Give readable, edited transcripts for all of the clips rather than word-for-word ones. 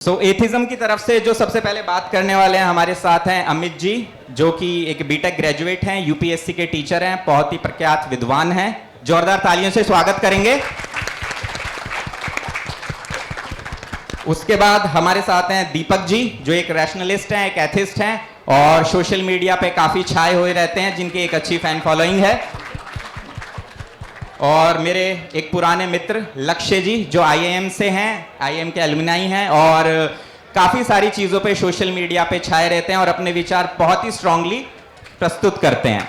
Atheism की तरफ से जो सबसे पहले बात करने वाले हैं हमारे साथ हैं अमित जी, जो कि एक बीटेक ग्रेजुएट हैं, यूपीएससी के टीचर हैं, बहुत ही प्रख्यात विद्वान हैं। जोरदार तालियों से स्वागत करेंगे। उसके बाद हमारे साथ हैं दीपक जी, जो एक रैशनलिस्ट हैं, एक एथिस्ट हैं और सोशल मीडिया पे काफी छाए हुए रहते हैं, जिनकी एक अच्छी फैन फॉलोइंग है। और मेरे एक पुराने मित्र लक्ष्य जी, जो आईआईएम से हैं, आईआईएम के एलुमनाई हैं और काफ़ी सारी चीज़ों पे सोशल मीडिया पे छाए रहते हैं और अपने विचार बहुत ही स्ट्रांगली प्रस्तुत करते हैं।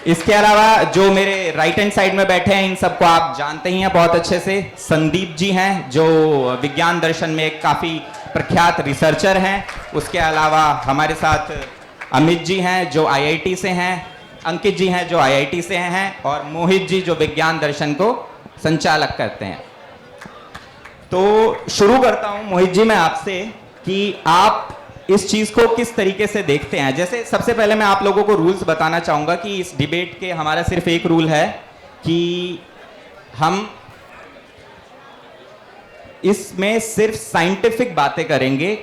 इसके अलावा जो मेरे राइट हैंड साइड में बैठे हैं, इन सबको आप जानते ही हैं बहुत अच्छे से। संदीप जी हैं, जो विज्ञान दर्शन में एक काफ़ी प्रख्यात रिसर्चर हैं। उसके अलावा हमारे साथ अमित जी हैं, जो आईआईटी से हैं, अंकित जी हैं, जो आईआईटी से हैं, और मोहित जी, जो विज्ञान दर्शन को संचालक करते हैं। तो शुरू करता हूं मोहित जी मैं आपसे कि आप इस चीज को किस तरीके से देखते हैं। जैसे सबसे पहले मैं आप लोगों को रूल्स बताना चाहूंगा कि इस डिबेट के हमारा सिर्फ एक रूल है कि हम इसमें सिर्फ साइंटिफिक बातें करेंगे,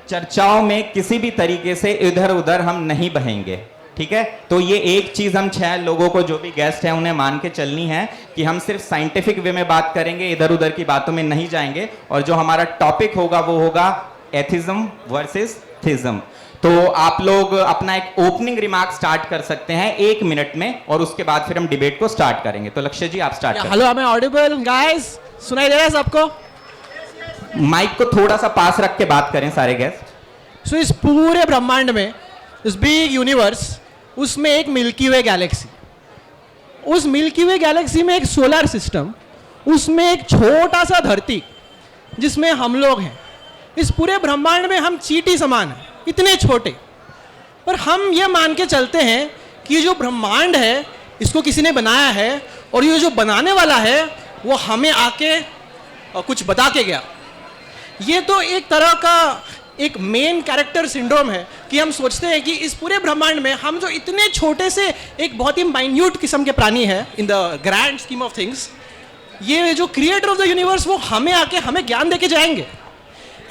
चर्चाओं में किसी भी तरीके से इधर उधर हम नहीं बहेंगे, ठीक है। तो ये एक चीज हम 6 लोगों को, जो भी गेस्ट हैं, उन्हें मान के चलनी है कि हम सिर्फ साइंटिफिक वे में बात करेंगे, इधर उधर की बातों में नहीं जाएंगे। और जो हमारा टॉपिक होगा वो होगा एथिज्म वर्सेस थिज्म। तो आप लोग अपना एक ओपनिंग रिमार्क स्टार्ट कर सकते हैं 1 मिनट में, और उसके बाद फिर हम डिबेट को स्टार्ट करेंगे। तो लक्ष्य जी आप स्टार्ट करें। Hello, I am audible guys? सुनाई दे रहा है सबको? माइक को थोड़ा सा पास रख के बात करें सारे गेस्ट। सो इस पूरे ब्रह्मांड में, इस बिग यूनिवर्स, उसमें एक मिल्की वे गैलेक्सी, उस मिल्की वे गैलेक्सी में एक सोलर सिस्टम, उसमें एक छोटा सा धरती जिसमें हम लोग हैं। इस पूरे ब्रह्मांड में हम चींटी समान हैं, इतने छोटे। पर हम ये मान के चलते हैं कि ये जो ब्रह्मांड है इसको किसी ने बनाया है, और ये जो बनाने वाला है वो हमें आके कुछ बता के गया। ये तो एक तरह का एक मेन कैरेक्टर सिंड्रोम है कि हम सोचते हैं कि इस पूरे ब्रह्मांड में हम जो इतने छोटे से एक बहुत ही माइन्यूट किस्म के प्राणी हैं in the grand scheme of things, ये जो क्रिएटर ऑफ द यूनिवर्स वो हमें आके हमें ज्ञान देके जाएंगे।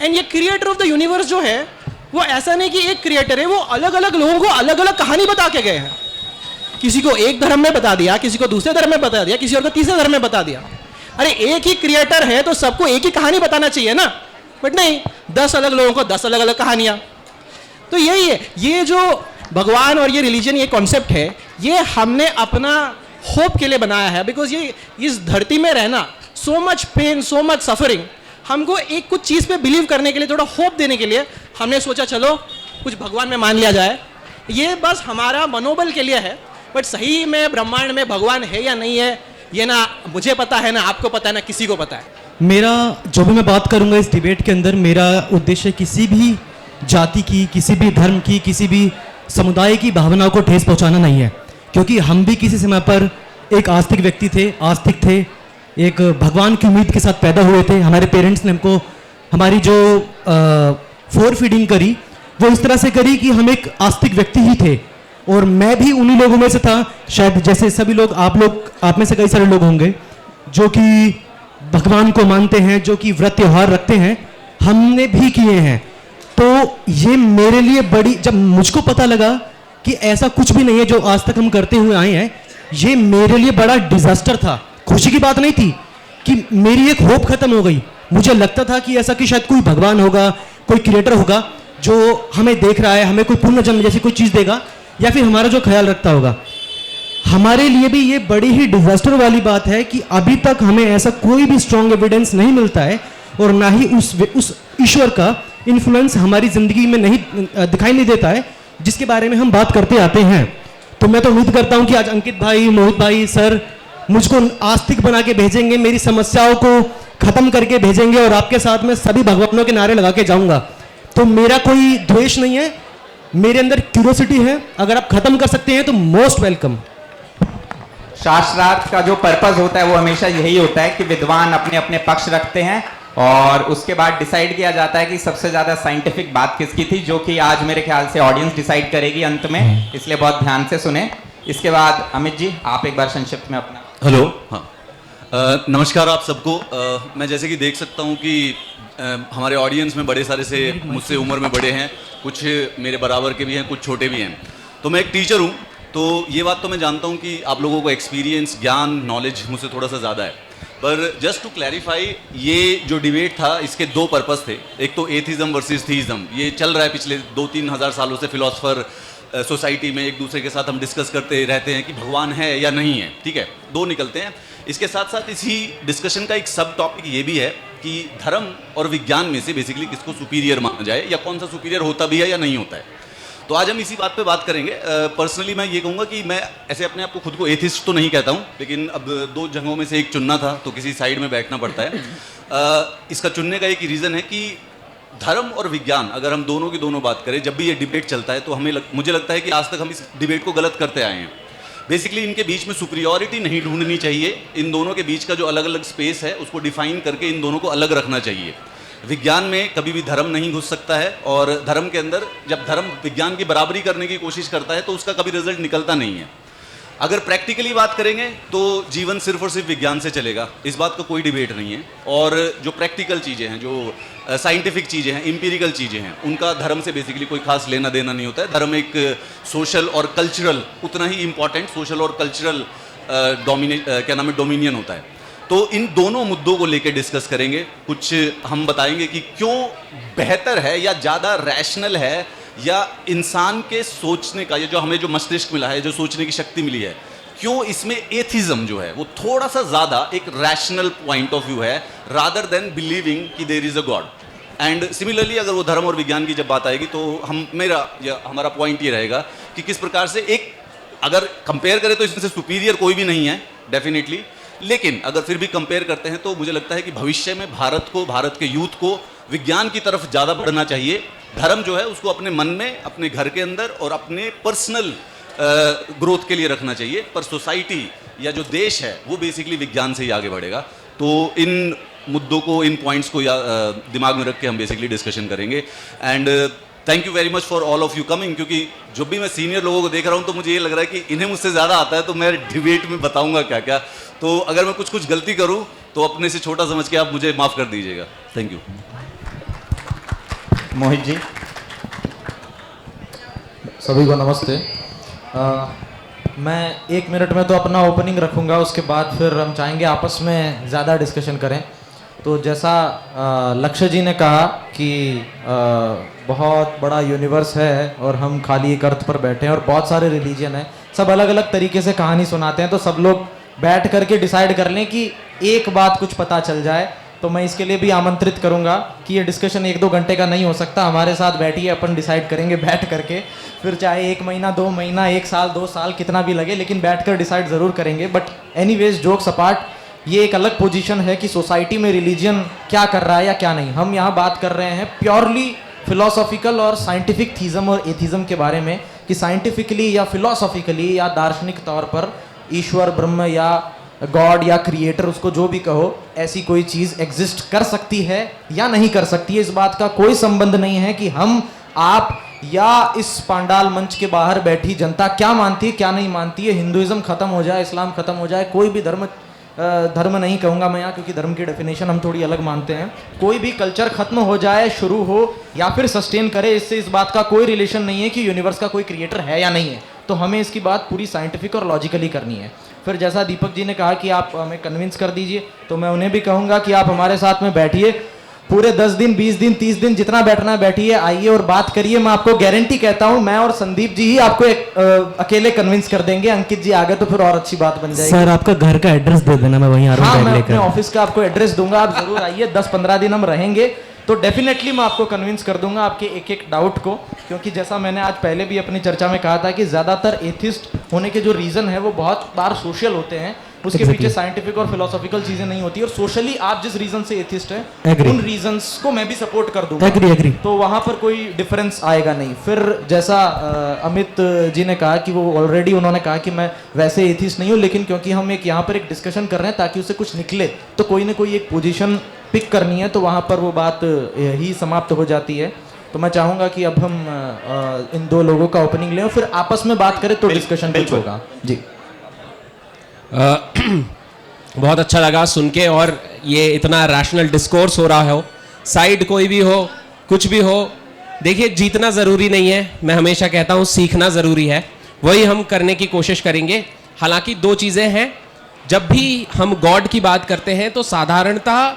एंड ये क्रिएटर ऑफ द यूनिवर्स जो है वो ऐसा नहीं कि एक क्रिएटर है, वो अलग अलग लोगों को अलग अलग कहानी बता के गए हैं। किसी को एक धर्म में बता दिया, किसी को दूसरे धर्म में बता दिया, किसी और को तीसरे धर्म में बता दिया। अरे एक ही क्रिएटर है तो सबको एक ही कहानी बताना चाहिए ना, बट नहीं, 10 अलग लोगों को 10 अलग अलग कहानियां। तो यही है, ये जो भगवान और ये रिलीजन, ये कॉन्सेप्ट है, ये हमने अपना होप के लिए बनाया है। बिकॉज ये इस धरती में रहना, so much pain, so much suffering, हमको एक कुछ चीज़ पे बिलीव करने के लिए, थोड़ा होप देने के लिए हमने सोचा चलो कुछ भगवान में मान लिया जाए। ये बस हमारा मनोबल के लिए है, बट सही में ब्रह्मांड में भगवान है या नहीं है, ये ना मुझे पता है, ना आपको पता है, ना किसी को पता है। मेरा जो भी मैं बात करूंगा इस डिबेट के अंदर, मेरा उद्देश्य किसी भी जाति की, किसी भी धर्म की, किसी भी समुदाय की भावनाओं को ठेस पहुंचाना नहीं है। क्योंकि हम भी किसी समय पर एक आस्तिक व्यक्ति थे, आस्तिक थे, एक भगवान की उम्मीद के साथ पैदा हुए थे। हमारे पेरेंट्स ने हमको हमारी जो फोर फीडिंग करी वो इस तरह से करी कि हम एक आस्तिक व्यक्ति ही थे, और मैं भी उन्हीं लोगों में से था। शायद जैसे सभी लोग, आप में से कई सारे लोग होंगे जो कि भगवान को मानते हैं, जो कि व्रत त्योहार रखते हैं, हमने भी किए हैं। तो ये मेरे लिए बड़ी, जब मुझको पता लगा कि ऐसा कुछ भी नहीं है जो आज तक हम करते हुए आए हैं, ये मेरे लिए बड़ा डिजास्टर था। खुशी की बात नहीं थी कि मेरी एक होप खत्म हो गई। मुझे लगता था कि ऐसा कि शायद कोई भगवान होगा, कोई क्रिएटर होगा जो हमें देख रहा है, हमें कोई पुण्य जन्म जैसी कोई चीज़ देगा, या फिर हमारा जो ख्याल रखता होगा। हमारे लिए भी ये बड़ी ही डिजास्टर वाली बात है कि अभी तक हमें ऐसा कोई भी स्ट्रॉन्ग एविडेंस नहीं मिलता है, और ना ही उस ईश्वर का इन्फ्लुएंस हमारी जिंदगी में नहीं दिखाई नहीं देता है, जिसके बारे में हम बात करते आते हैं। तो मैं तो उम्मीद करता हूं कि आज अंकित भाई, मोहित भाई, सर मुझको आस्तिक बना के भेजेंगे, मेरी समस्याओं को खत्म करके भेजेंगे, और आपके साथ में सभी भगवानों के नारे लगा के जाऊंगा। तो मेरा कोई द्वेष नहीं है, मेरे अंदर क्यूरियोसिटी है। अगर आप खत्म कर सकते हैं तो मोस्ट वेलकम। शास्त्रार्थ का जो पर्पस होता है वो हमेशा यही होता है कि विद्वान अपने अपने पक्ष रखते हैं, और उसके बाद डिसाइड किया जाता है कि सबसे ज्यादा साइंटिफिक बात किसकी थी, जो कि आज मेरे ख्याल से ऑडियंस डिसाइड करेगी अंत में, इसलिए बहुत ध्यान से सुने। इसके बाद अमित जी आप एक बार संक्षिप्त में अपना। हेलो, हाँ, नमस्कार आप सबको। मैं जैसे कि देख सकता हूँ कि हमारे ऑडियंस में बड़े सारे से मुझसे उम्र में बड़े हैं, कुछ मेरे बराबर के भी हैं, कुछ छोटे भी हैं। तो मैं एक टीचर हूँ, तो ये बात तो मैं जानता हूँ कि आप लोगों को एक्सपीरियंस, ज्ञान, नॉलेज मुझसे थोड़ा सा ज़्यादा है। पर जस्ट टू क्लैरिफाई, ये जो डिबेट था इसके दो पर्पस थे। एक तो एथिज्म वर्सेस थीइज्म, ये चल रहा है पिछले 2-3 हज़ार सालों से। फिलोसफर सोसाइटी में एक दूसरे के साथ हम डिस्कस करते रहते हैं कि भगवान है या नहीं है, ठीक है, दो निकलते हैं। इसके साथ साथ इसी डिस्कशन का एक सब टॉपिक ये भी है कि धर्म और विज्ञान में से बेसिकली किसको सुपीरियर माना जाए, या कौन सा सुपीरियर होता भी है या नहीं होता है। तो आज हम इसी बात पे बात करेंगे। पर्सनली मैं ये कहूँगा कि मैं ऐसे अपने आप को खुद को एथिस्ट तो नहीं कहता हूँ, लेकिन अब दो जगहों में से एक चुनना था तो किसी साइड में बैठना पड़ता है। इसका चुनने का एक रीज़न है कि धर्म और विज्ञान, अगर हम दोनों की दोनों बात करें, जब भी ये डिबेट चलता है तो मुझे लगता है कि आज तक हम इस डिबेट को गलत करते आए हैं। बेसिकली इनके बीच में सुपीरियॉरिटी नहीं ढूंढनी चाहिए, इन दोनों के बीच का जो अलग अलग स्पेस है उसको डिफाइन करके इन दोनों को अलग रखना चाहिए। विज्ञान में कभी भी धर्म नहीं घुस सकता है, और धर्म के अंदर जब धर्म विज्ञान की बराबरी करने की कोशिश करता है तो उसका कभी रिजल्ट निकलता नहीं है। अगर प्रैक्टिकली बात करेंगे तो जीवन सिर्फ और सिर्फ विज्ञान से चलेगा, इस बात का कोई डिबेट नहीं है। और जो प्रैक्टिकल चीज़ें हैं, जो साइंटिफिक चीज़ें हैं, इंपीरिकल चीज़ें हैं, उनका धर्म से बेसिकली कोई खास लेना देना नहीं होता है। धर्म एक सोशल और कल्चरल, उतना ही इंपॉर्टेंट सोशल और कल्चरल डोमिनियन होता है। तो इन दोनों मुद्दों को लेकर डिस्कस करेंगे। कुछ हम बताएंगे कि क्यों बेहतर है या ज़्यादा रैशनल है, या इंसान के सोचने का, ये जो हमें जो मस्तिष्क मिला है, जो सोचने की शक्ति मिली है, क्यों इसमें एथिज्म जो है वो थोड़ा सा ज़्यादा एक रैशनल पॉइंट ऑफ व्यू है, रादर देन बिलीविंग कि there is a God. And similarly अगर वो धर्म और विज्ञान की जब बात आएगी तो हमारा पॉइंट ये रहेगा कि किस प्रकार से एक, अगर कंपेयर करें तो इसमें से सुपीरियर कोई भी नहीं है डेफिनेटली, लेकिन अगर फिर भी कंपेयर करते हैं तो मुझे लगता है कि भविष्य में भारत के यूथ को विज्ञान की तरफ ज़्यादा बढ़ना चाहिए। धर्म जो है उसको अपने मन में, अपने घर के अंदर और अपने पर्सनल ग्रोथ के लिए रखना चाहिए, पर सोसाइटी या जो देश है वो बेसिकली विज्ञान से ही आगे बढ़ेगा। तो इन मुद्दों को, इन पॉइंट्स को दिमाग में रख के हम बेसिकली डिस्कशन करेंगे। And thank you very much for all of you coming, क्योंकि जब भी मैं सीनियर लोगों को देख रहा हूँ तो मुझे ये लग रहा है कि इन्हें मुझसे ज़्यादा आता है, तो मैं डिबेट में बताऊँगा क्या क्या। तो अगर मैं कुछ गलती करूँ तो अपने से छोटा समझ के आप मुझे माफ़ कर दीजिएगा। Thank you. मोहित जी। सभी को नमस्ते। मैं 1 मिनट में तो अपना ओपनिंग रखूँगा, उसके बाद फिर हम चाहेंगे आपस में ज़्यादा डिस्कशन करें। तो जैसा लक्ष्य जी ने कहा कि बहुत बड़ा यूनिवर्स है और हम खाली एक अर्थ पर बैठे हैं और बहुत सारे रिलीजन हैं, सब अलग अलग तरीके से कहानी सुनाते हैं, तो सब लोग बैठ करके डिसाइड कर लें कि एक बात कुछ पता चल जाए। तो मैं इसके लिए भी आमंत्रित करूंगा कि ये डिस्कशन 1-2 घंटे का नहीं हो सकता, हमारे साथ बैठिए, अपन डिसाइड करेंगे बैठ करके, फिर चाहे 1 महीना, 2 महीना, 1 साल, 2 साल, कितना भी लगे, लेकिन बैठकर डिसाइड ज़रूर करेंगे। बट एनीवेज, जोक्स अपार्ट, ये एक अलग पोजीशन है कि सोसाइटी में रिलीजन क्या कर रहा है या क्या नहीं। हम यहाँ बात कर रहे हैं प्योरली फिलोसॉफिकल और साइंटिफिक थीज़म और एथिज़म के बारे में, कि साइंटिफिकली या फिलोसॉफिकली या दार्शनिक तौर पर ईश्वर, ब्रह्म या गॉड या क्रिएटर, उसको जो भी कहो, ऐसी कोई चीज़ एग्जिस्ट कर सकती है या नहीं कर सकती है। इस बात का कोई संबंध नहीं है कि हम, आप या इस पांडाल मंच के बाहर बैठी जनता क्या मानती है क्या नहीं मानती है। हिंदुइज्म खत्म हो जाए, इस्लाम खत्म हो जाए, कोई भी धर्म नहीं कहूँगा मैं यहाँ, क्योंकि धर्म की डेफिनेशन हम थोड़ी अलग मानते हैं, कोई भी कल्चर खत्म हो जाए, शुरू हो या फिर सस्टेन करे, इससे इस बात का कोई रिलेशन नहीं है कि यूनिवर्स का कोई क्रिएटर है या नहीं है। तो हमें इसकी बात पूरी साइंटिफिक और लॉजिकली करनी है। फिर जैसा दीपक जी ने कहा कि आप हमें कन्विंस कर दीजिए, तो मैं उन्हें भी कहूँगा कि आप हमारे साथ में बैठिए, पूरे 10 दिन, 20 दिन, 30 दिन, जितना बैठना है बैठिए, आइए और बात करिए। मैं आपको गारंटी कहता हूँ, मैं और संदीप जी ही आपको अकेले कन्विंस कर देंगे। अंकित जी आ गए तो फिर और अच्छी बात बन जाएगी। सर आपका घर का एड्रेस दे देना, मैं वहीं आ रहा हूँ। हाँ, मैं अपने ऑफिस का आपको एड्रेस दूंगा, आप जरूर आइए। 10-15 दिन हम रहेंगे तो डेफिनेटली मैं आपको कन्विंस कर दूंगा आपके एक डाउट को, क्योंकि जैसा मैंने आज पहले भी अपनी चर्चा में कहा था कि ज़्यादातर एथिस्ट होने के जो रीज़न है वो बहुत बार सोशल होते हैं, उसके पीछे साइंटिफिक और फिलोसॉफिकल चीज़ें नहीं होती। और सोशली आप जिस रीज़न से एथिस्ट हैं, उन रीजंस को मैं भी सपोर्ट कर दूंगा। एग्री। तो वहाँ पर कोई डिफरेंस आएगा नहीं। फिर जैसा अमित जी ने कहा कि वो ऑलरेडी उन्होंने कहा कि मैं वैसे एथिस्ट नहीं हूँ, लेकिन क्योंकि हम एक यहाँ पर एक डिस्कशन कर रहे हैं ताकि उससे कुछ निकले, तो कोई ना कोई एक पोजीशन पिक करनी है, तो वहाँ पर वो बात ही समाप्त हो जाती है। तो मैं चाहूँगा कि अब हम इन 2 लोगों का ओपनिंग लें और फिर आपस में बात करें तो डिस्कशन कुछ होगा। जी बहुत अच्छा लगा सुन के, और ये इतना रैशनल डिस्कोर्स हो रहा हो साइड कोई भी हो, कुछ भी हो, देखिए जीतना ज़रूरी नहीं है, मैं हमेशा कहता हूँ सीखना ज़रूरी है, वही हम करने की कोशिश करेंगे। हालांकि दो चीज़ें हैं, जब भी हम गॉड की बात करते हैं तो साधारणतः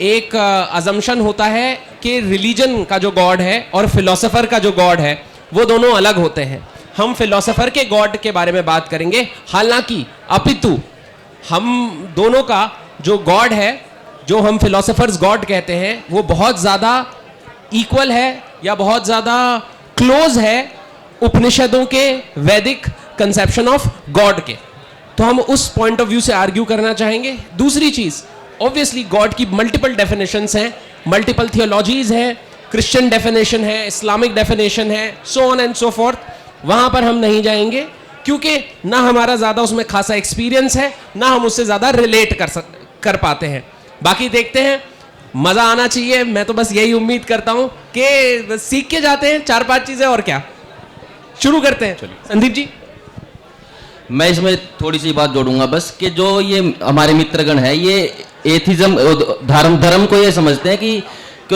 एक अजम्पशन होता है कि रिलीजन का जो गॉड है और फिलोसोफर का जो गॉड है वो दोनों अलग होते हैं। हम फिलोसोफर के गॉड के बारे में बात करेंगे, हालांकि अपितु हम दोनों का जो गॉड है, जो हम फिलोसोफर्स गॉड कहते हैं, वो बहुत ज़्यादा इक्वल है या बहुत ज़्यादा क्लोज है उपनिषदों के वैदिक कंसेप्शन ऑफ गॉड के। तो हम उस पॉइंट ऑफ व्यू से आर्ग्यू करना चाहेंगे। दूसरी चीज़, ऑब्वियसली गॉड की मल्टीपल डेफिनेशंस हैं, मल्टीपल थियोलॉजीज हैं, क्रिश्चियन डेफिनेशन है, इस्लामिक डेफिनेशन है, so on and so fourth. वहाँ पर हम नहीं जाएंगे क्योंकि ना हमारा ज़्यादा उसमें खासा एक्सपीरियंस है, ना हम उससे ज़्यादा रिलेट कर पाते हैं। बाकी देखते हैं, मज़ा आना चाहिए। मैं तो बस यही उम्मीद करता हूँ कि सीख के जाते हैं 4-5 चीज़ें, और क्या। शुरू करते हैं, संदीप जी। मैं इसमें थोड़ी सी बात जोड़ूंगा बस, कि जो ये हमारे मित्रगण है, ये एथिज्म धर्म को ये समझते हैं कि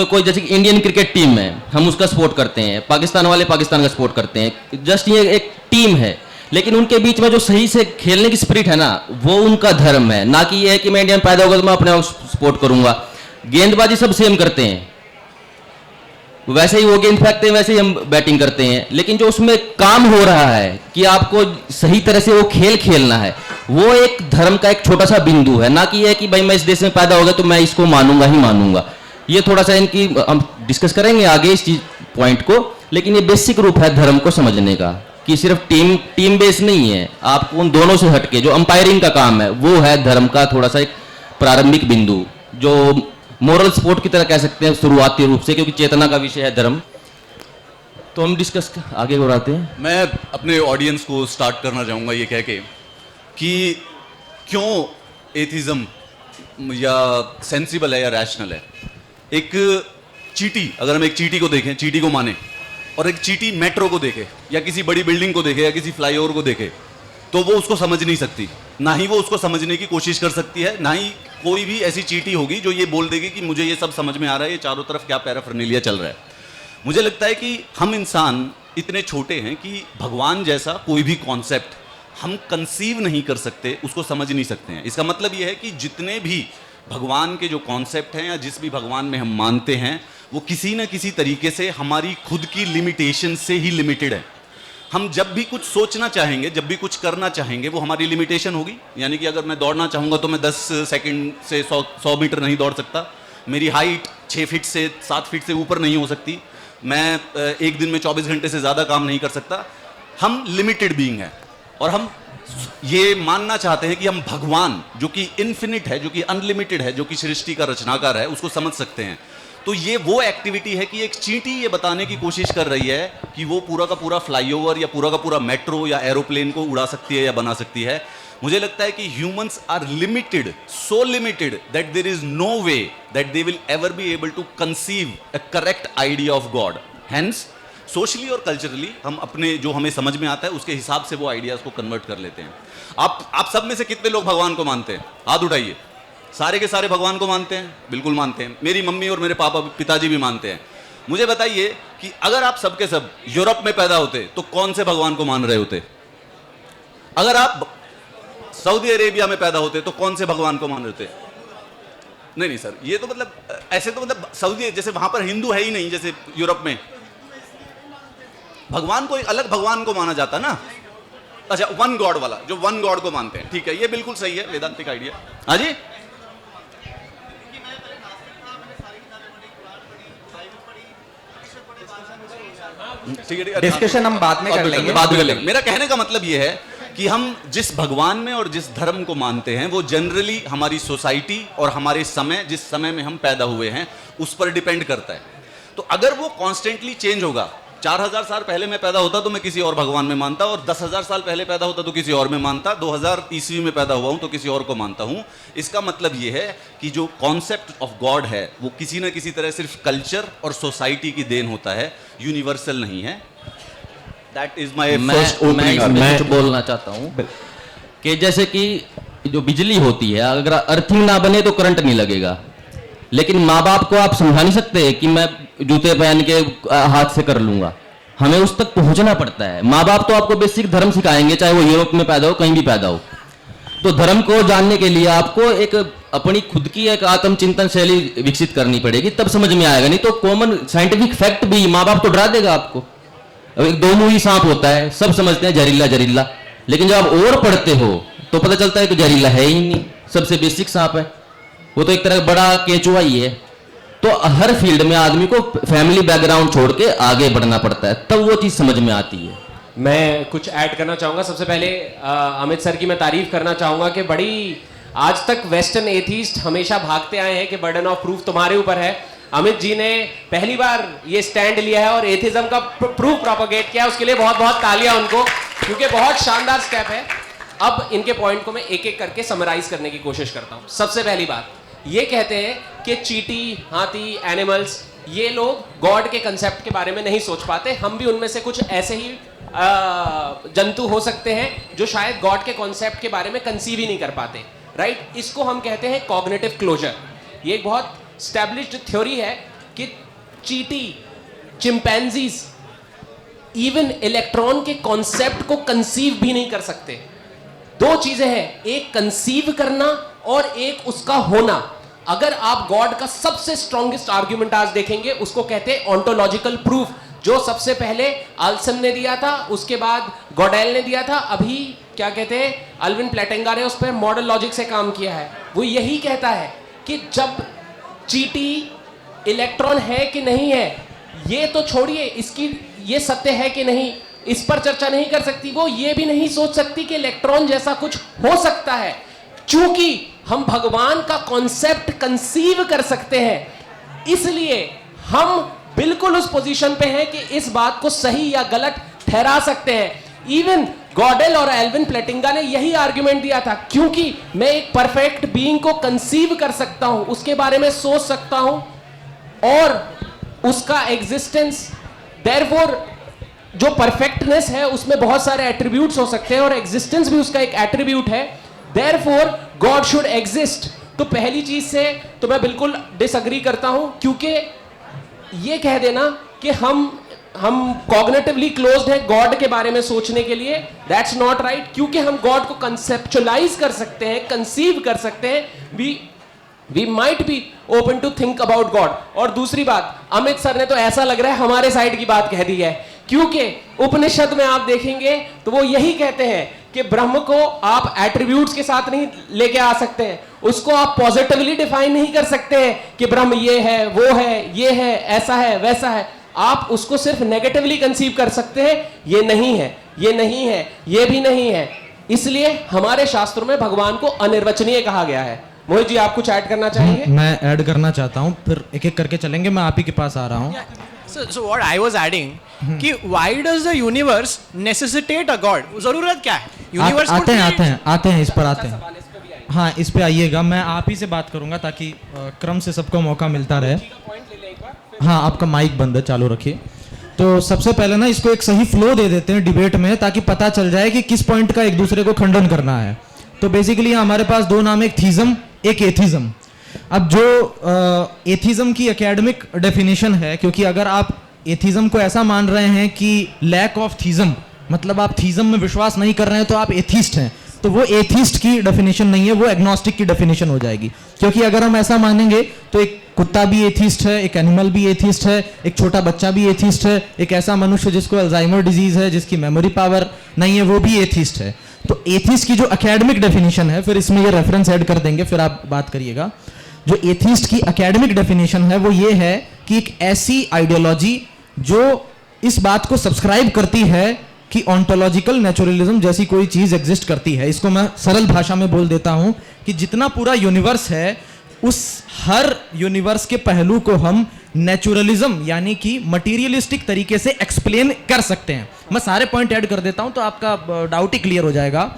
कोई जैसे कि इंडियन क्रिकेट टीम है, हम उसका सपोर्ट करते हैं, पाकिस्तान वाले पाकिस्तान का सपोर्ट करते हैं, जस्ट ये एक टीम है, लेकिन उनके बीच में जो सही से खेलने की स्पिरिट है ना, वो उनका धर्म है। ना कि ये है कि मैं इंडिया में पैदा होगा तो मैं अपने आप सपोर्ट करूंगा। गेंदबाजी सब सेम करते हैं, वैसे ही वो गेंद फेंकते हैं, वैसे ही हम बैटिंग करते हैं, लेकिन जो उसमें काम हो रहा है कि आपको सही तरह से वो खेल खेलना है, वो एक धर्म का एक छोटा सा बिंदु है। ना कि ये है कि भाई मैं इस देश में पैदा हो गया तो मैं इसको मानूंगा ही मानूंगा। ये थोड़ा सा इनकी हम डिस्कस करेंगे आगे इस चीज पॉइंट को, लेकिन ये बेसिक रूप है धर्म को समझने का कि सिर्फ टीम बेस नहीं है, आपको उन दोनों से हटके जो अंपायरिंग का काम है वो है धर्म का थोड़ा सा एक प्रारंभिक बिंदु, जो मोरल सपोर्ट की तरह कह सकते हैं शुरुआती रूप से, क्योंकि चेतना का विषय है धर्म। तो हम डिस्कस आगे बढ़ाते हैं। मैं अपने ऑडियंस को स्टार्ट करना चाहूँगा ये कह के कि क्यों एथिज्म या सेंसिबल है या रैशनल है। एक चींटी, अगर हम एक चींटी को देखें, चींटी को माने, और एक चींटी मेट्रो को देखे या किसी बड़ी बिल्डिंग को देखे या किसी फ्लाईओवर को देखे, तो वो उसको समझ नहीं सकती, ना ही वो उसको समझने की कोशिश कर सकती है, ना ही कोई भी ऐसी चींटी होगी जो ये बोल देगी कि मुझे ये सब समझ में आ रहा है, ये चारों तरफ क्या पैराफर्नेलिया चल रहा है। मुझे लगता है कि हम इंसान इतने छोटे हैं कि भगवान जैसा कोई भी कॉन्सेप्ट हम कंसीव नहीं कर सकते, उसको समझ नहीं सकते हैं। इसका मतलब ये है कि जितने भी भगवान के जो कॉन्सेप्ट हैं या जिस भी भगवान में हम मानते हैं, वो किसी न किसी तरीके से हमारी खुद की लिमिटेशन से ही लिमिटेड है। हम जब भी कुछ सोचना चाहेंगे, जब भी कुछ करना चाहेंगे, वो हमारी लिमिटेशन होगी। यानी कि अगर मैं दौड़ना चाहूँगा तो मैं 10 सेकंड से 100 मीटर नहीं दौड़ सकता, मेरी हाइट 6 फीट से 7 फीट से ऊपर नहीं हो सकती, मैं एक दिन में 24 घंटे से ज़्यादा काम नहीं कर सकता। हम लिमिटेड बीइंग हैं और हम ये मानना चाहते हैं कि हम भगवान जो कि इन्फिनिट है, जो कि अनलिमिटेड है, जो कि सृष्टि का रचनाकार है, उसको समझ सकते हैं। तो ये वो एक्टिविटी है कि एक चींटी ये बताने की कोशिश कर रही है कि वो पूरा का पूरा फ्लाईओवर या पूरा का पूरा मेट्रो या एरोप्लेन को उड़ा सकती है या बना सकती है। मुझे लगता है कि humans are limited, so limited that there is no way that they will ever be able to conceive a correct idea of God. Hence socially और कल्चरली हम अपने जो हमें समझ में आता है उसके हिसाब से वो आइडियाज को कन्वर्ट कर लेते हैं। आप सब में से कितने लोग भगवान को मानते हैं? हाथ उठाइए। सारे के सारे भगवान को मानते हैं? बिल्कुल मानते हैं। मेरी मम्मी और मेरे पिताजी भी मानते हैं। मुझे बताइए कि अगर आप सबके सब यूरोप में पैदा होते तो कौन से भगवान को मान रहे होते? अगर आप सऊदी अरेबिया में पैदा होते तो कौन से भगवान को मान रहे होते? नहीं सर, ये तो मतलब ऐसे तो मतलब सऊदी, जैसे वहां पर हिंदू है ही नहीं, जैसे यूरोप में भगवान को एक अलग भगवान को माना जाता ना। अच्छा, वन गॉड वाला, जो वन गॉड को मानते हैं, ठीक है, ये बिल्कुल सही है, वेदांतिक आइडिया। हाँ जी, डिस्कशन हम बाद में कर लेंगे। बाद में कर लेंगे। मेरा कहने का मतलब ये है कि हम जिस भगवान में और जिस धर्म को मानते हैं वो जनरली हमारी सोसाइटी और हमारे समय, जिस समय में हम पैदा हुए हैं, उस पर डिपेंड करता है। तो अगर वो कॉन्स्टेंटली चेंज होगा, 4000 साल पहले मैं पैदा होता तो मैं किसी और भगवान में मानता, और 10,000 साल पहले पैदा होता तो किसी और में मानता, 2000 ईस्वी में पैदा हुआ हूं तो किसी और को मानता हूं। इसका मतलब यह है कि जो कॉन्सेप्ट ऑफ गॉड है वो किसी ना किसी तरह सिर्फ कल्चर और सोसाइटी की देन होता है, यूनिवर्सल नहीं है। That is my first opening. मैं कुछ बोलना चाहता हूं कि जैसे कि जो बिजली होती है, अगर अर्थिंग ना बने तो करंट नहीं लगेगा। लेकिन माँ बाप को आप समझा नहीं सकते कि मैं जूते पहन के हाथ से कर लूंगा। हमें उस तक पहुंचना पड़ता है। माँ बाप तो आपको बेसिक धर्म सिखाएंगे, चाहे वो यूरोप में पैदा हो, कहीं भी पैदा हो। तो धर्म को जानने के लिए आपको एक अपनी खुद की एक आत्मचिंतन शैली विकसित करनी पड़ेगी, तब समझ में आएगा। नहीं तो कॉमन साइंटिफिक फैक्ट भी माँ बाप तो डरा देगा आपको। अब एक दो मुंही सांप होता है, सब समझते हैं जहरीला जहरीला, लेकिन जब आप और पढ़ते हो तो पता चलता है कि जहरीला है ही नहीं, सबसे बेसिक सांप है वो, तो एक तरह का बड़ा केंचुआ ही है। तो हर फील्ड में आदमी को फैमिली बैकग्राउंड छोड़ के आगे बढ़ना पड़ता है, तब वो चीज समझ में आती है। मैं कुछ ऐड करना चाहूंगा। सबसे पहले अमित सर की मैं तारीफ करना चाहूंगा कि बड़ी आज तक वेस्टर्न एथीस्ट हमेशा भागते आए हैं कि बर्डन ऑफ प्रूफ तुम्हारे ऊपर है। अमित जी ने पहली बार ये स्टैंड लिया है और एथिज्म का प्रूफ प्रोपोगेट किया है, उसके लिए बहुत बहुत तालियां उनको, क्योंकि बहुत शानदार स्टेप है। अब इनके पॉइंट को मैं एक एक करके समराइज करने की कोशिश करता हूं। सबसे पहली बात ये कहते हैं कि चींटी, हाथी, एनिमल्स, ये लोग गॉड के कंसेप्ट के बारे में नहीं सोच पाते। हम भी उनमें से कुछ ऐसे ही जंतु हो सकते हैं जो शायद गॉड के कॉन्सेप्ट के बारे में कंसीव ही नहीं कर पाते, राइट? इसको हम कहते हैं कॉग्निटिव क्लोजर। ये एक बहुत स्टैब्लिश्ड थ्योरी है कि चींटी, चिंपैंजीज इवन इलेक्ट्रॉन के कॉन्सेप्ट को कंसीव भी नहीं कर सकते। दो चीजें हैं, एक कंसीव करना और एक उसका होना। अगर आप गॉड का सबसे स्ट्रॉन्गेस्ट आर्ग्यूमेंट आज देखेंगे, उसको कहते हैं ऑन्टोलॉजिकल प्रूफ, जो सबसे पहले आल्सन ने दिया था, उसके बाद गॉडेल ने दिया था, अभी क्या कहते हैं अल्विन प्लेटेंगा ने उस पर मॉडल लॉजिक से काम किया है। वो यही कहता है कि जब चींटी इलेक्ट्रॉन है कि नहीं है, ये तो छोड़िए, इसकी ये सत्य है कि नहीं, इस पर चर्चा नहीं कर सकती। वो ये भी नहीं सोच सकती कि इलेक्ट्रॉन जैसा कुछ हो सकता है। चूंकि हम भगवान का कॉन्सेप्ट कंसीव कर सकते हैं, इसलिए हम बिल्कुल उस पोजीशन पे हैं कि इस बात को सही या गलत ठहरा सकते हैं। इवन गॉडेल और एल्विन प्लेटिंगा ने यही आर्गुमेंट दिया था, क्योंकि मैं एक परफेक्ट बीइंग को कंसीव कर सकता हूं, उसके बारे में सोच सकता हूं और उसका एग्जिस्टेंस, देयरफॉर जो परफेक्टनेस है उसमें बहुत सारे एट्रीब्यूट्स हो सकते हैं और एग्जिस्टेंस भी उसका एक एट्रीब्यूट है। Therefore God should exist. तो पहली चीज से तो मैं बिल्कुल डिसएग्री करता हूं, क्योंकि ये कह देना कि हम कॉग्निटिवली क्लोज्ड हैं गॉड के बारे में सोचने के लिए, दैट्स नॉट राइट। क्योंकि हम गॉड को कंसेप्चुअलाइज कर सकते हैं, कंसीव कर सकते हैं, we might be open to think about God. और दूसरी बात, अमित सर ने तो ऐसा लग रहा है हमारे साइड की बात कह दी है, क्योंकि उपनिषद में आप देखेंगे तो वो यही कहते हैं कि ब्रह्म को आप एट्रीब्यूट्स के साथ नहीं लेके आ सकते हैं, उसको आप पॉजिटिवली डिफाइन नहीं कर सकते हैं कि ब्रह्म ये है, वो है, ये है, ऐसा है, वैसा है। आप उसको सिर्फ नेगेटिवली कंसीव कर सकते हैं, ये नहीं है, ये नहीं है, ये भी नहीं है। इसलिए हमारे शास्त्रों में भगवान को अनिर्वचनीय कहा गया है। मोहित जी, आप कुछ ऐड करना चाहेंगे? मैं ऐड करना चाहता हूँ, फिर एक एक करके चलेंगे। मैं आप ही के पास आ रहा हूँ। So what I was adding कि why does the universe necessitate a god? जरूरत क्या है? Universe आते हैं इस पर आते हैं। हाँ, इस पे आइएगा। मैं आप ही से बात करूंगा ताकि क्रम से सबको मौका मिलता रहे। हाँ, आपका माइक बंद है, चालू रखिए। तो सबसे पहले ना इसको एक सही फ्लो दे देते हैं डिबेट में, ताकि पता चल जाए कि किस पॉइंट का एक दूसरे को खंडन करना है। तो बेसिकली हमारे पास दो नाम, एक थीज्म, एक एथिज्म। अब जो एथिज्म की एकेडमिक डेफिनेशन है, क्योंकि अगर आप एथिज्म को ऐसा मान रहे हैं कि लैक ऑफ थीज्म, मतलब आप थीज्म में विश्वास नहीं कर रहे हैं तो आप एथिस्ट हैं, तो वो एथिस्ट की डेफिनेशन नहीं है, वो एग्नोस्टिक की डेफिनेशन हो जाएगी। क्योंकि अगर हम ऐसा मानेंगे तो एक कुत्ता भी एथिस्ट है, एक एनिमल भी एथिस्ट है, एक छोटा बच्चा भी एथिस्ट है, एक ऐसा मनुष्य जिसको अल्जाइमर डिजीज है, जिसकी मेमोरी पावर नहीं है, वो भी एथिस्ट है। तो एथिस्ट की जो एकेडमिक डेफिनेशन है, फिर इसमें ये रेफरेंस ऐड कर देंगे, फिर आप बात करिएगा। जो एथिस्ट की एकेडमिक डेफिनेशन है वो ये है कि एक ऐसी आइडियोलॉजी जो इस बात को सब्सक्राइब करती है कि ऑन्टोलॉजिकल नेचुरलिज्म जैसी कोई चीज एग्जिस्ट करती है। इसको मैं सरल भाषा में बोल देता हूं कि जितना पूरा यूनिवर्स है, उस हर यूनिवर्स के पहलू को हम नेचुरलिज्म यानी कि मटीरियलिस्टिक तरीके से एक्सप्लेन कर सकते हैं। मैं सारे पॉइंट ऐड कर देता हूं तो आपका डाउट ही क्लियर हो जाएगा।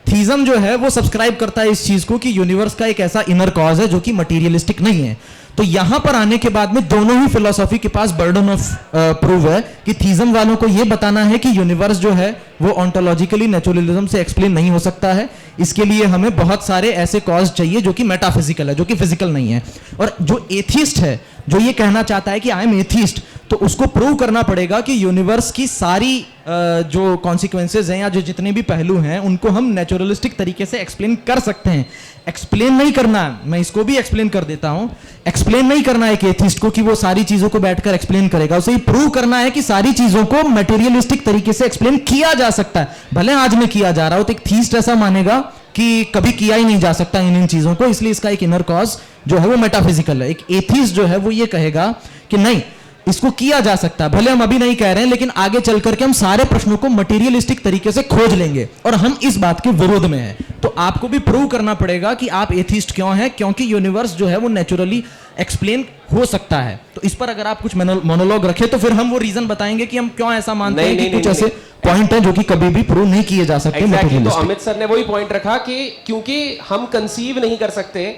थीज्म जो है वो सब्सक्राइब करता है इस चीज को कि यूनिवर्स का एक ऐसा इनर कॉज है जो कि मटीरियलिस्टिक नहीं है। तो यहां पर आने के बाद में दोनों ही फिलोसॉफी के पास बर्डन ऑफ प्रूव है कि थीज्म वालों को यह बताना है कि यूनिवर्स जो है वो ऑन्टोलॉजिकली नेचुरलिज्म से एक्सप्लेन नहीं हो सकता है, इसके लिए हमें बहुत सारे ऐसे कॉज चाहिए जो कि मेटाफिजिकल है, जो कि फिजिकल नहीं है। और जो एथिस्ट है, जो ये कहना चाहता है कि आई एम एथिस्ट, तो उसको प्रूव करना पड़ेगा कि यूनिवर्स की सारी जो कॉन्सिक्वेंसेज हैं या जो जितने भी पहलू हैं उनको हम नेचुरलिस्टिक तरीके से एक्सप्लेन कर सकते हैं। एक्सप्लेन नहीं करना, मैं इसको भी एक्सप्लेन कर देता हूं, एक्सप्लेन नहीं करना है कि एथिस्ट को कि वो सारी चीजों को बैठकर एक्सप्लेन करेगा, उसे ये प्रूव करना है कि सारी चीजों को मटेरियलिस्टिक तरीके से एक्सप्लेन किया जा सकता है। भले आज में किया जा रहा हो तो एक थीस्ट ऐसा मानेगा कि कभी किया ही नहीं जा सकता इन चीजों को, इसलिए इसका एक इनर कॉज जो है वो मेटाफिजिकल है। एक एथिस्ट जो है वो ये कहेगा कि नहीं, इसको किया जा सकता है, भले हम अभी नहीं कह रहे हैं, लेकिन आगे चल करके हम सारे प्रश्नों को मटेरियलिस्टिक तरीके से खोज लेंगे, और हम इस बात के विरोध में हैं। तो आपको भी प्रूव करना पड़ेगा कि आप एथिस्ट क्यों हैं, क्योंकि यूनिवर्स जो है वो नेचुरली एक्सप्लेन हो सकता है। तो इस पर अगर आप कुछ मोनोलॉग रखें तो फिर हम वो रीजन बताएंगे कि हम क्यों ऐसा मानते हैं कि कुछ ऐसे पॉइंट है जो कि कभी भी प्रूव नहीं किए जा सकते। Exactly, तो अमित सर ने वही पॉइंट रखा कि क्योंकि हम कंसीव नहीं कर सकते,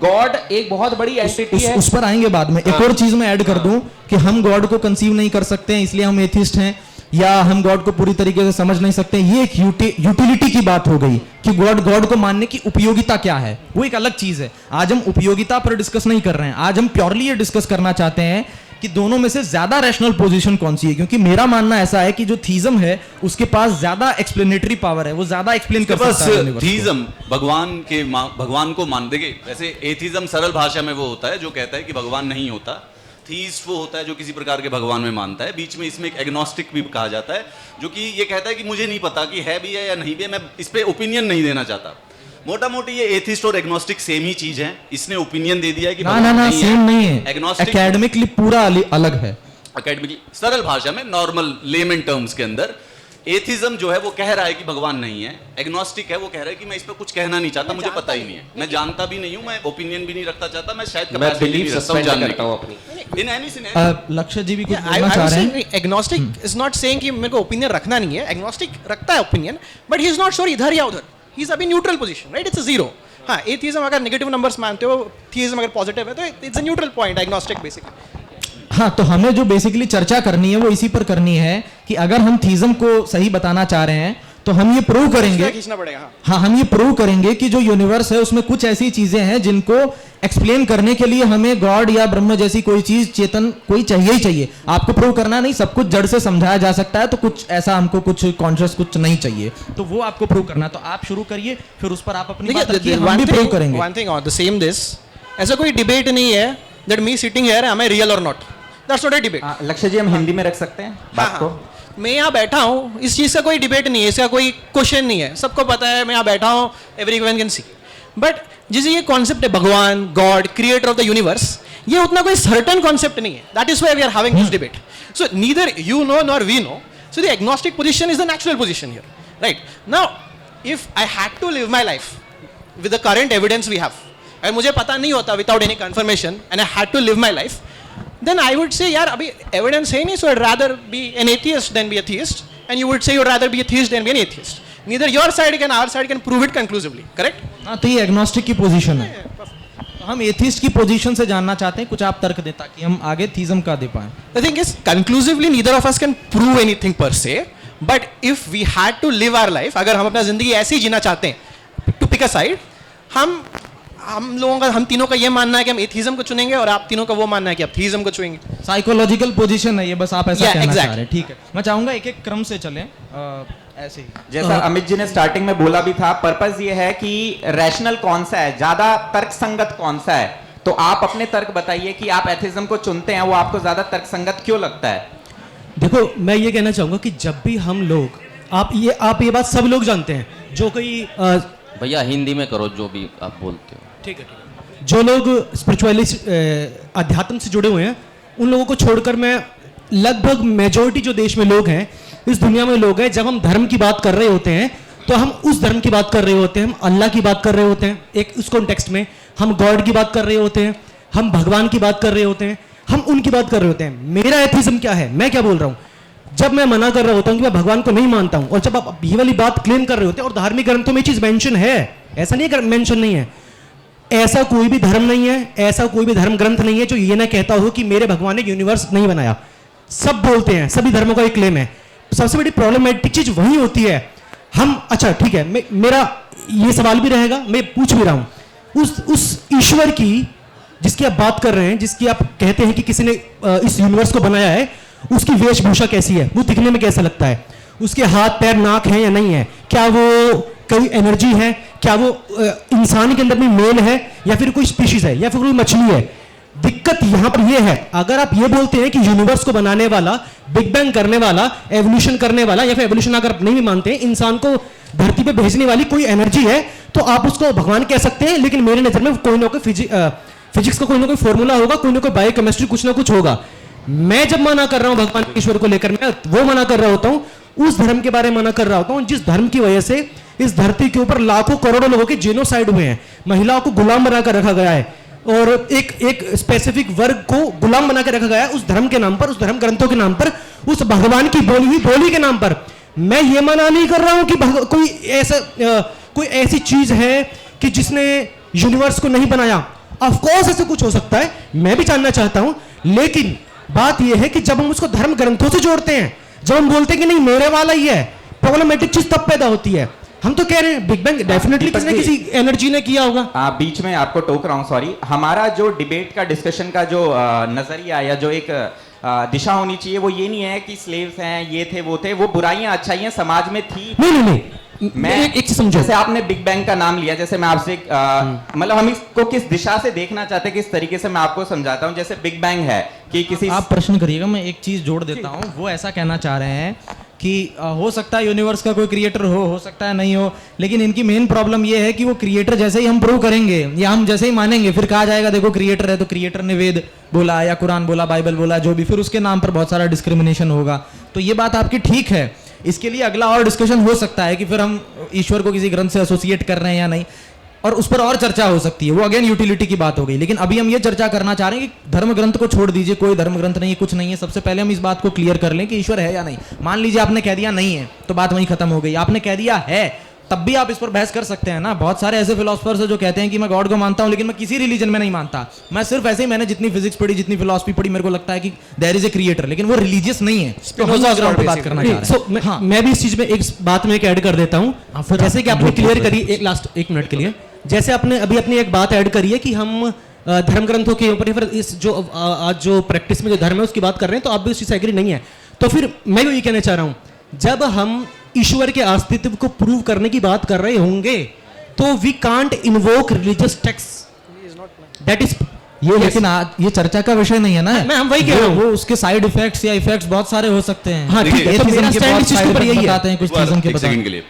गॉड एक बहुत बड़ी एंटिटी है। उस पर आएंगे बाद में। एक और चीज मैं ऐड कर दूं कि हम गॉड को कंसीव नहीं कर सकते हैं इसलिए हम एथिस्ट हैं, या हम गॉड को पूरी तरीके से समझ नहीं सकते, ये एक यूटिलिटी की बात हो गई कि गॉड को मानने की उपयोगिता क्या है, वो एक अलग चीज है। आज हम उपयोगिता पर डिस्कस नहीं कर रहे हैं, आज हम प्योरली ये डिस्कस करना चाहते हैं कि दोनों में से ज्यादा रैशनल पोजीशन कौन सी है, क्योंकि मेरा मानना ऐसा है कि जो थीज्म है उसके पास ज्यादा एक्सप्लेनेटरी पावर है, वो ज्यादा एक्सप्लेन कर सकता है यूनिवर्स को। थीज्म भगवान को मान देंगे। वैसे एथिज्म सरल भाषा में वो होता है जो कहता है कि भगवान नहीं होता, थीस्ट वो होता है जो किसी प्रकार के भगवान में मानता है। बीच में इसमें एक एग्नोस्टिक भी कहा जाता है जो कि ये कहता है कि मुझे नहीं पता कि है भी है या नहीं भी है, मैं इस पे ओपिनियन नहीं देना चाहता। मोटा मोटी ये एथिस्ट और एग्नोस्टिक सेम ही चीज है। इसने ओपिनियन दे दिया है कि ना सेम नहीं है, एग्नोस्टिक एकेडमिकली पूरा अलग है। एकेडमिकली सरल भाषा में नॉर्मल लेमन टर्म्स के अंदर एथिज्म जो है वो कह रहा है कि भगवान नहीं है, एग्नोस्टिक है वो कह रहा है कि मैं इस पे कुछ कहना नहीं चाहता, मुझे पता ही नहीं है, मैं जानता भी नहीं हूं, मैं ओपिनियन भी नहीं रखता चाहता, मैं शायद कैपेसिटी भी नहीं रखता हूं जानने करता हूं अपनी। इन एनी सिनेरियो लक्ष्य जी भी कुछ बोलना चाह रहे हैं। एग्नोस्टिक इज नॉट सेइंग कि मेरे को ओपिनियन रखना नहीं है, एग्नोस्टिक रखता है opinion, but he is not sure इधर या उधर, ही इज अभी neutral position, right, it's a zero. हाँ, एथिज्म अगर नेगेटिव नंबर्स मानते हो, थीज्म अगर पॉजिटिव है, तो it's a neutral point agnostic basically. हाँ, तो हमें जो बेसिकली चर्चा करनी है वो इसी पर करनी है कि अगर हम थीज्म को सही बताना चाह रहे हैं तो हम ये प्रूव करेंगे, खींचना पड़ेगा। हाँ, हम ये प्रूव करेंगे कि जो यूनिवर्स है उसमें कुछ ऐसी चीजें हैं जिनको एक्सप्लेन करने के लिए हमें गॉड या ब्रह्म जैसी कोई चीज, चेतन कोई चाहिए ही चाहिए। आपको प्रूव करना नहीं, सब कुछ जड़ से समझाया जा सकता है, तो कुछ ऐसा हमको कुछ कॉन्शियस कुछ नहीं चाहिए, तो वो आपको प्रूव करना। तो आप शुरू करिए, फिर उस पर आप अपनी बात रखिए, हम भी प्रूव करेंगे। One thing on the same this, ऐसा कोई डिबेट नहीं है that me sitting here am I real or not, that's not a debate। लक्ष्य जी, हम हिंदी में रख सकते हैं बात को। मैं यहाँ बैठा हूँ, इस चीज़ का कोई डिबेट नहीं है, इसका कोई क्वेश्चन नहीं है, सबको पता है मैं यहाँ बैठा हूँ, एवरीवन कैन सी। बट जैसे ये कॉन्सेप्ट है भगवान, God, creator of the universe, ये उतना कोई सर्टन कॉन्सेप्ट नहीं है, that is why we are having this debate. So neither you know nor we know, so the agnostic position is the natural position here, right. Now if I had to live my life with the current evidence we have, अगर मुझे पता नहीं होता without any confirmation and I had to live my life, then I would say यार अभी evidence है नहीं, so I'd rather be an atheist than be a theist, and you would say you'd rather be a theist than be an atheist. Neither your side can our side can prove it conclusively, correct? हाँ, तो ये agnostic की position है, हम atheist की position से जानना चाहते हैं, कुछ आप तर्क दें ताकि हम आगे थीज्म का दे पाएं। The thing is conclusively neither of us can prove anything per se, but if we had to live our life, अगर हम अपना जिंदगी ऐसे ही जीना चाहते हैं, to pick a side, हम तीनों का ये मानना है कि हम एथिज्म को चुनेंगे और आप तीनों का वो मानना है कि आप थीज्म को चुनेंगे। साइकोलॉजिकल पोजीशन है ये, बस आप ऐसा कहना exactly. चाह रहे हैं, ठीक है। मैं चाहूंगा एक एक क्रम से चलें, ऐसे ही जैसा अमित जी ने स्टार्टिंग में बोला भी था, पर्पस ये है कि रैशनल कौन सा है, ज्यादा तर्कसंगत कौन सा है। तो आप अपने तर्क बताइए कि आप एथिज्म को चुनते हैं, वो आपको ज्यादा तर्कसंगत क्यों लगता है। देखो, मैं ये कहना चाहूंगा कि जब भी हम लोग, आप ये बात सब लोग जानते हैं, जो कोई भैया हिंदी में करो जो भी आप बोलते हो। ठीक है, जो लोग स्पिरिचुअली अध्यात्म से जुड़े हुए हैं, उन लोगों को छोड़कर मैं लगभग मेजॉरिटी जो देश में लोग हैं, इस दुनिया में लोग हैं, जब हम धर्म की बात कर रहे होते हैं तो हम उस धर्म की बात कर रहे होते हैं, हम अल्लाह की बात कर रहे होते हैं, एक उस कॉन्टेक्स्ट में हम गॉड की बात कर रहे होते हैं, हम भगवान की बात कर रहे होते हैं, हम उनकी बात कर रहे होते हैं। मेरा एथिज्म क्या है, मैं क्या बोल रहा हूँ, जब मैं मना कर रहा होता हूँ कि मैं भगवान को नहीं मानता हूँ, और जब आप ये वाली बात क्लेम कर रहे होते हैं, और धार्मिक ग्रंथों में चीज मेंशन है, ऐसा नहीं है मेंशन नहीं है, ऐसा कोई भी धर्म नहीं है, ऐसा कोई भी धर्म ग्रंथ नहीं है जो ये ना कहता हो कि मेरे भगवान ने यूनिवर्स नहीं बनाया। सब बोलते हैं, सभी धर्मों का एक क्लेम है। सबसे बड़ी प्रॉब्लमेटिक चीज वही होती है। हम अच्छा ठीक है, मेरा ये सवाल भी रहेगा, मैं पूछ भी रहा हूं, उस ईश्वर की जिसकी आप बात कर रहे हैं, जिसकी आप कहते हैं कि किसी ने इस यूनिवर्स को बनाया है, उसकी वेशभूषा कैसी है, वो दिखने में कैसा लगता है, उसके हाथ पैर नाक है या नहीं है, क्या वो कोई एनर्जी है, क्या वो इंसान के अंदर में मेल है या फिर कोई स्पीशीज है या फिर कोई मछली है। दिक्कत यहां पर यह है, अगर आप ये बोलते हैं कि यूनिवर्स को बनाने वाला, बिग बैंग करने वाला, एवोल्यूशन करने वाला, या फिर एवोल्यूशन अगर आप नहीं भी मानते हैं, इंसान को धरती पे भेजने वाली कोई एनर्जी है, तो आप उसको भगवान कह सकते हैं। लेकिन मेरे नजर में कोई ना कोई फिजिक्स का कोई ना कोई फॉर्मूला होगा, कोई ना कोई बायोकेमिस्ट्री कुछ ना कुछ होगा। मैं जब मना कर रहा हूं भगवान ईश्वर को लेकर, मैं वो मना कर रहा होता हूं, उस धर्म के बारे में मना कर रहा होता हूं जिस धर्म की वजह से इस धरती के ऊपर लाखों करोड़ों लोगों के जेनोसाइड हुए हैं, महिलाओं को गुलाम बनाकर रखा गया है, और एक स्पेसिफिक वर्ग को गुलाम बना के रखा गया है उस धर्म के नाम पर, उस धर्म ग्रंथों के नाम पर, उस भगवान की बोली हुई बोली के नाम पर। मैं ये मना नहीं कर रहा हूं कि कोई ऐसी चीज है कि जिसने यूनिवर्स को नहीं बनाया। ऑफ कोर्स ऐसा कुछ हो सकता है, मैं भी जानना चाहता हूं, लेकिन बात यह है कि जब हम उसको धर्म ग्रंथों से जोड़ते हैं, जब हम बोलते हैं कि नहीं मेरे वाला ही है, प्रॉब्लमेटिक चीज तब पैदा होती है। हम तो कह रहे हैं बिग बैंग डेफिनेटली किसी न किसी एनर्जी ने किया होगा। बीच में आपको टोक रहा हूं, सॉरी। हमारा जो डिबेट का, डिस्कशन का जो नजरिया या जो एक दिशा होनी चाहिए, वो ये नहीं है कि स्लेव्स हैं, ये थे, वो थे, वो बुराइयां अच्छाइयां समाज में थी। नहीं मैं एक चीज समझो, जैसे आपने बिग बैंग का नाम लिया, जैसे मैं आपसे मतलब हम इसको किस दिशा से देखना चाहते हैं, किस तरीके से मैं आपको समझाता हूं। जैसे बिग बैंग है कि किसी, आप प्रश्न करिएगा, मैं एक चीज जोड़ देता हूं। वो ऐसा कहना चाह रहे हैं कि हो सकता है यूनिवर्स का कोई क्रिएटर हो सकता है नहीं हो, लेकिन इनकी मेन प्रॉब्लम ये है कि वो क्रिएटर जैसे ही हम प्रूव करेंगे या हम जैसे ही मानेंगे, फिर कहा जाएगा देखो क्रिएटर है, तो क्रिएटर ने वेद बोला या कुरान बोला, बाइबल बोला, जो भी, फिर उसके नाम पर बहुत सारा डिस्क्रिमिनेशन होगा। तो ये बात आपकी ठीक है, इसके लिए अगला और डिस्कशन हो सकता है कि फिर हम ईश्वर को किसी ग्रंथ से एसोसिएट कर रहे हैं या नहीं, और उस पर और चर्चा हो सकती है, वो अगेन यूटिलिटी की बात हो गई। लेकिन अभी हम ये चर्चा करना चाह रहे हैं कि धर्म ग्रंथ को छोड़ दीजिए, कोई धर्म ग्रंथ नहीं है, कुछ नहीं है। सबसे पहले हम इस बात को क्लियर कर लें कि ईश्वर है या नहीं। मान लीजिए आपने कह दिया नहीं है, तो बात वहीं खत्म हो गई। आपने कह दिया है, तब भी आप इस पर बहस कर सकते हैं ना। बहुत सारे ऐसे फिलोसफर्स हैं जो कहते हैं कि मैं गॉड को मानता हूं, लेकिन मैं किसी रिलीजन में नहीं मानता, मैं सिर्फ ऐसे ही, मैंने जितनी फिजिक्स पढ़ी, जितनी फिलोसफी पढ़ी, मेरे को लगता है कि देयर इज ए क्रिएटर, लेकिन वो रिलीजियस नहीं है। तो हम उस ग्राउंड पे बात करना चाह रहे हैं। मैं भी इस चीज में एक बात में ऐड कर देता हूं, जैसे कि आपने क्लियर करी, एक लास्ट 1 मिनट के लिए, जैसे आपने अभी अपनी एक बात ऐड करी है कि हम धर्म ग्रंथों के ऊपर, फिर इस जो आज जो प्रैक्टिस में जो धर्म है उसकी बात कर रहे हैं, तो आप भी उस चीज से एग्री नहीं है। तो फिर मैं ये कहना चाह रहा हूं, जब हम ईश्वर के अस्तित्व को प्रूव करने की बात कर रहे होंगे, तो we can't invoke religious text, that is ये लेकिन आज ये चर्चा का विषय नहीं है ना। मैं हम वही कह रहा हूं, वो उसके साइड इफेक्ट्स या इफेक्ट्स बहुत सारे हो सकते हैं। हाँ ठीक है, तो मेरा स्टैंड इस चीज के ऊपर यही बताते हैं, कुछ चीजों के सेकंड के लिए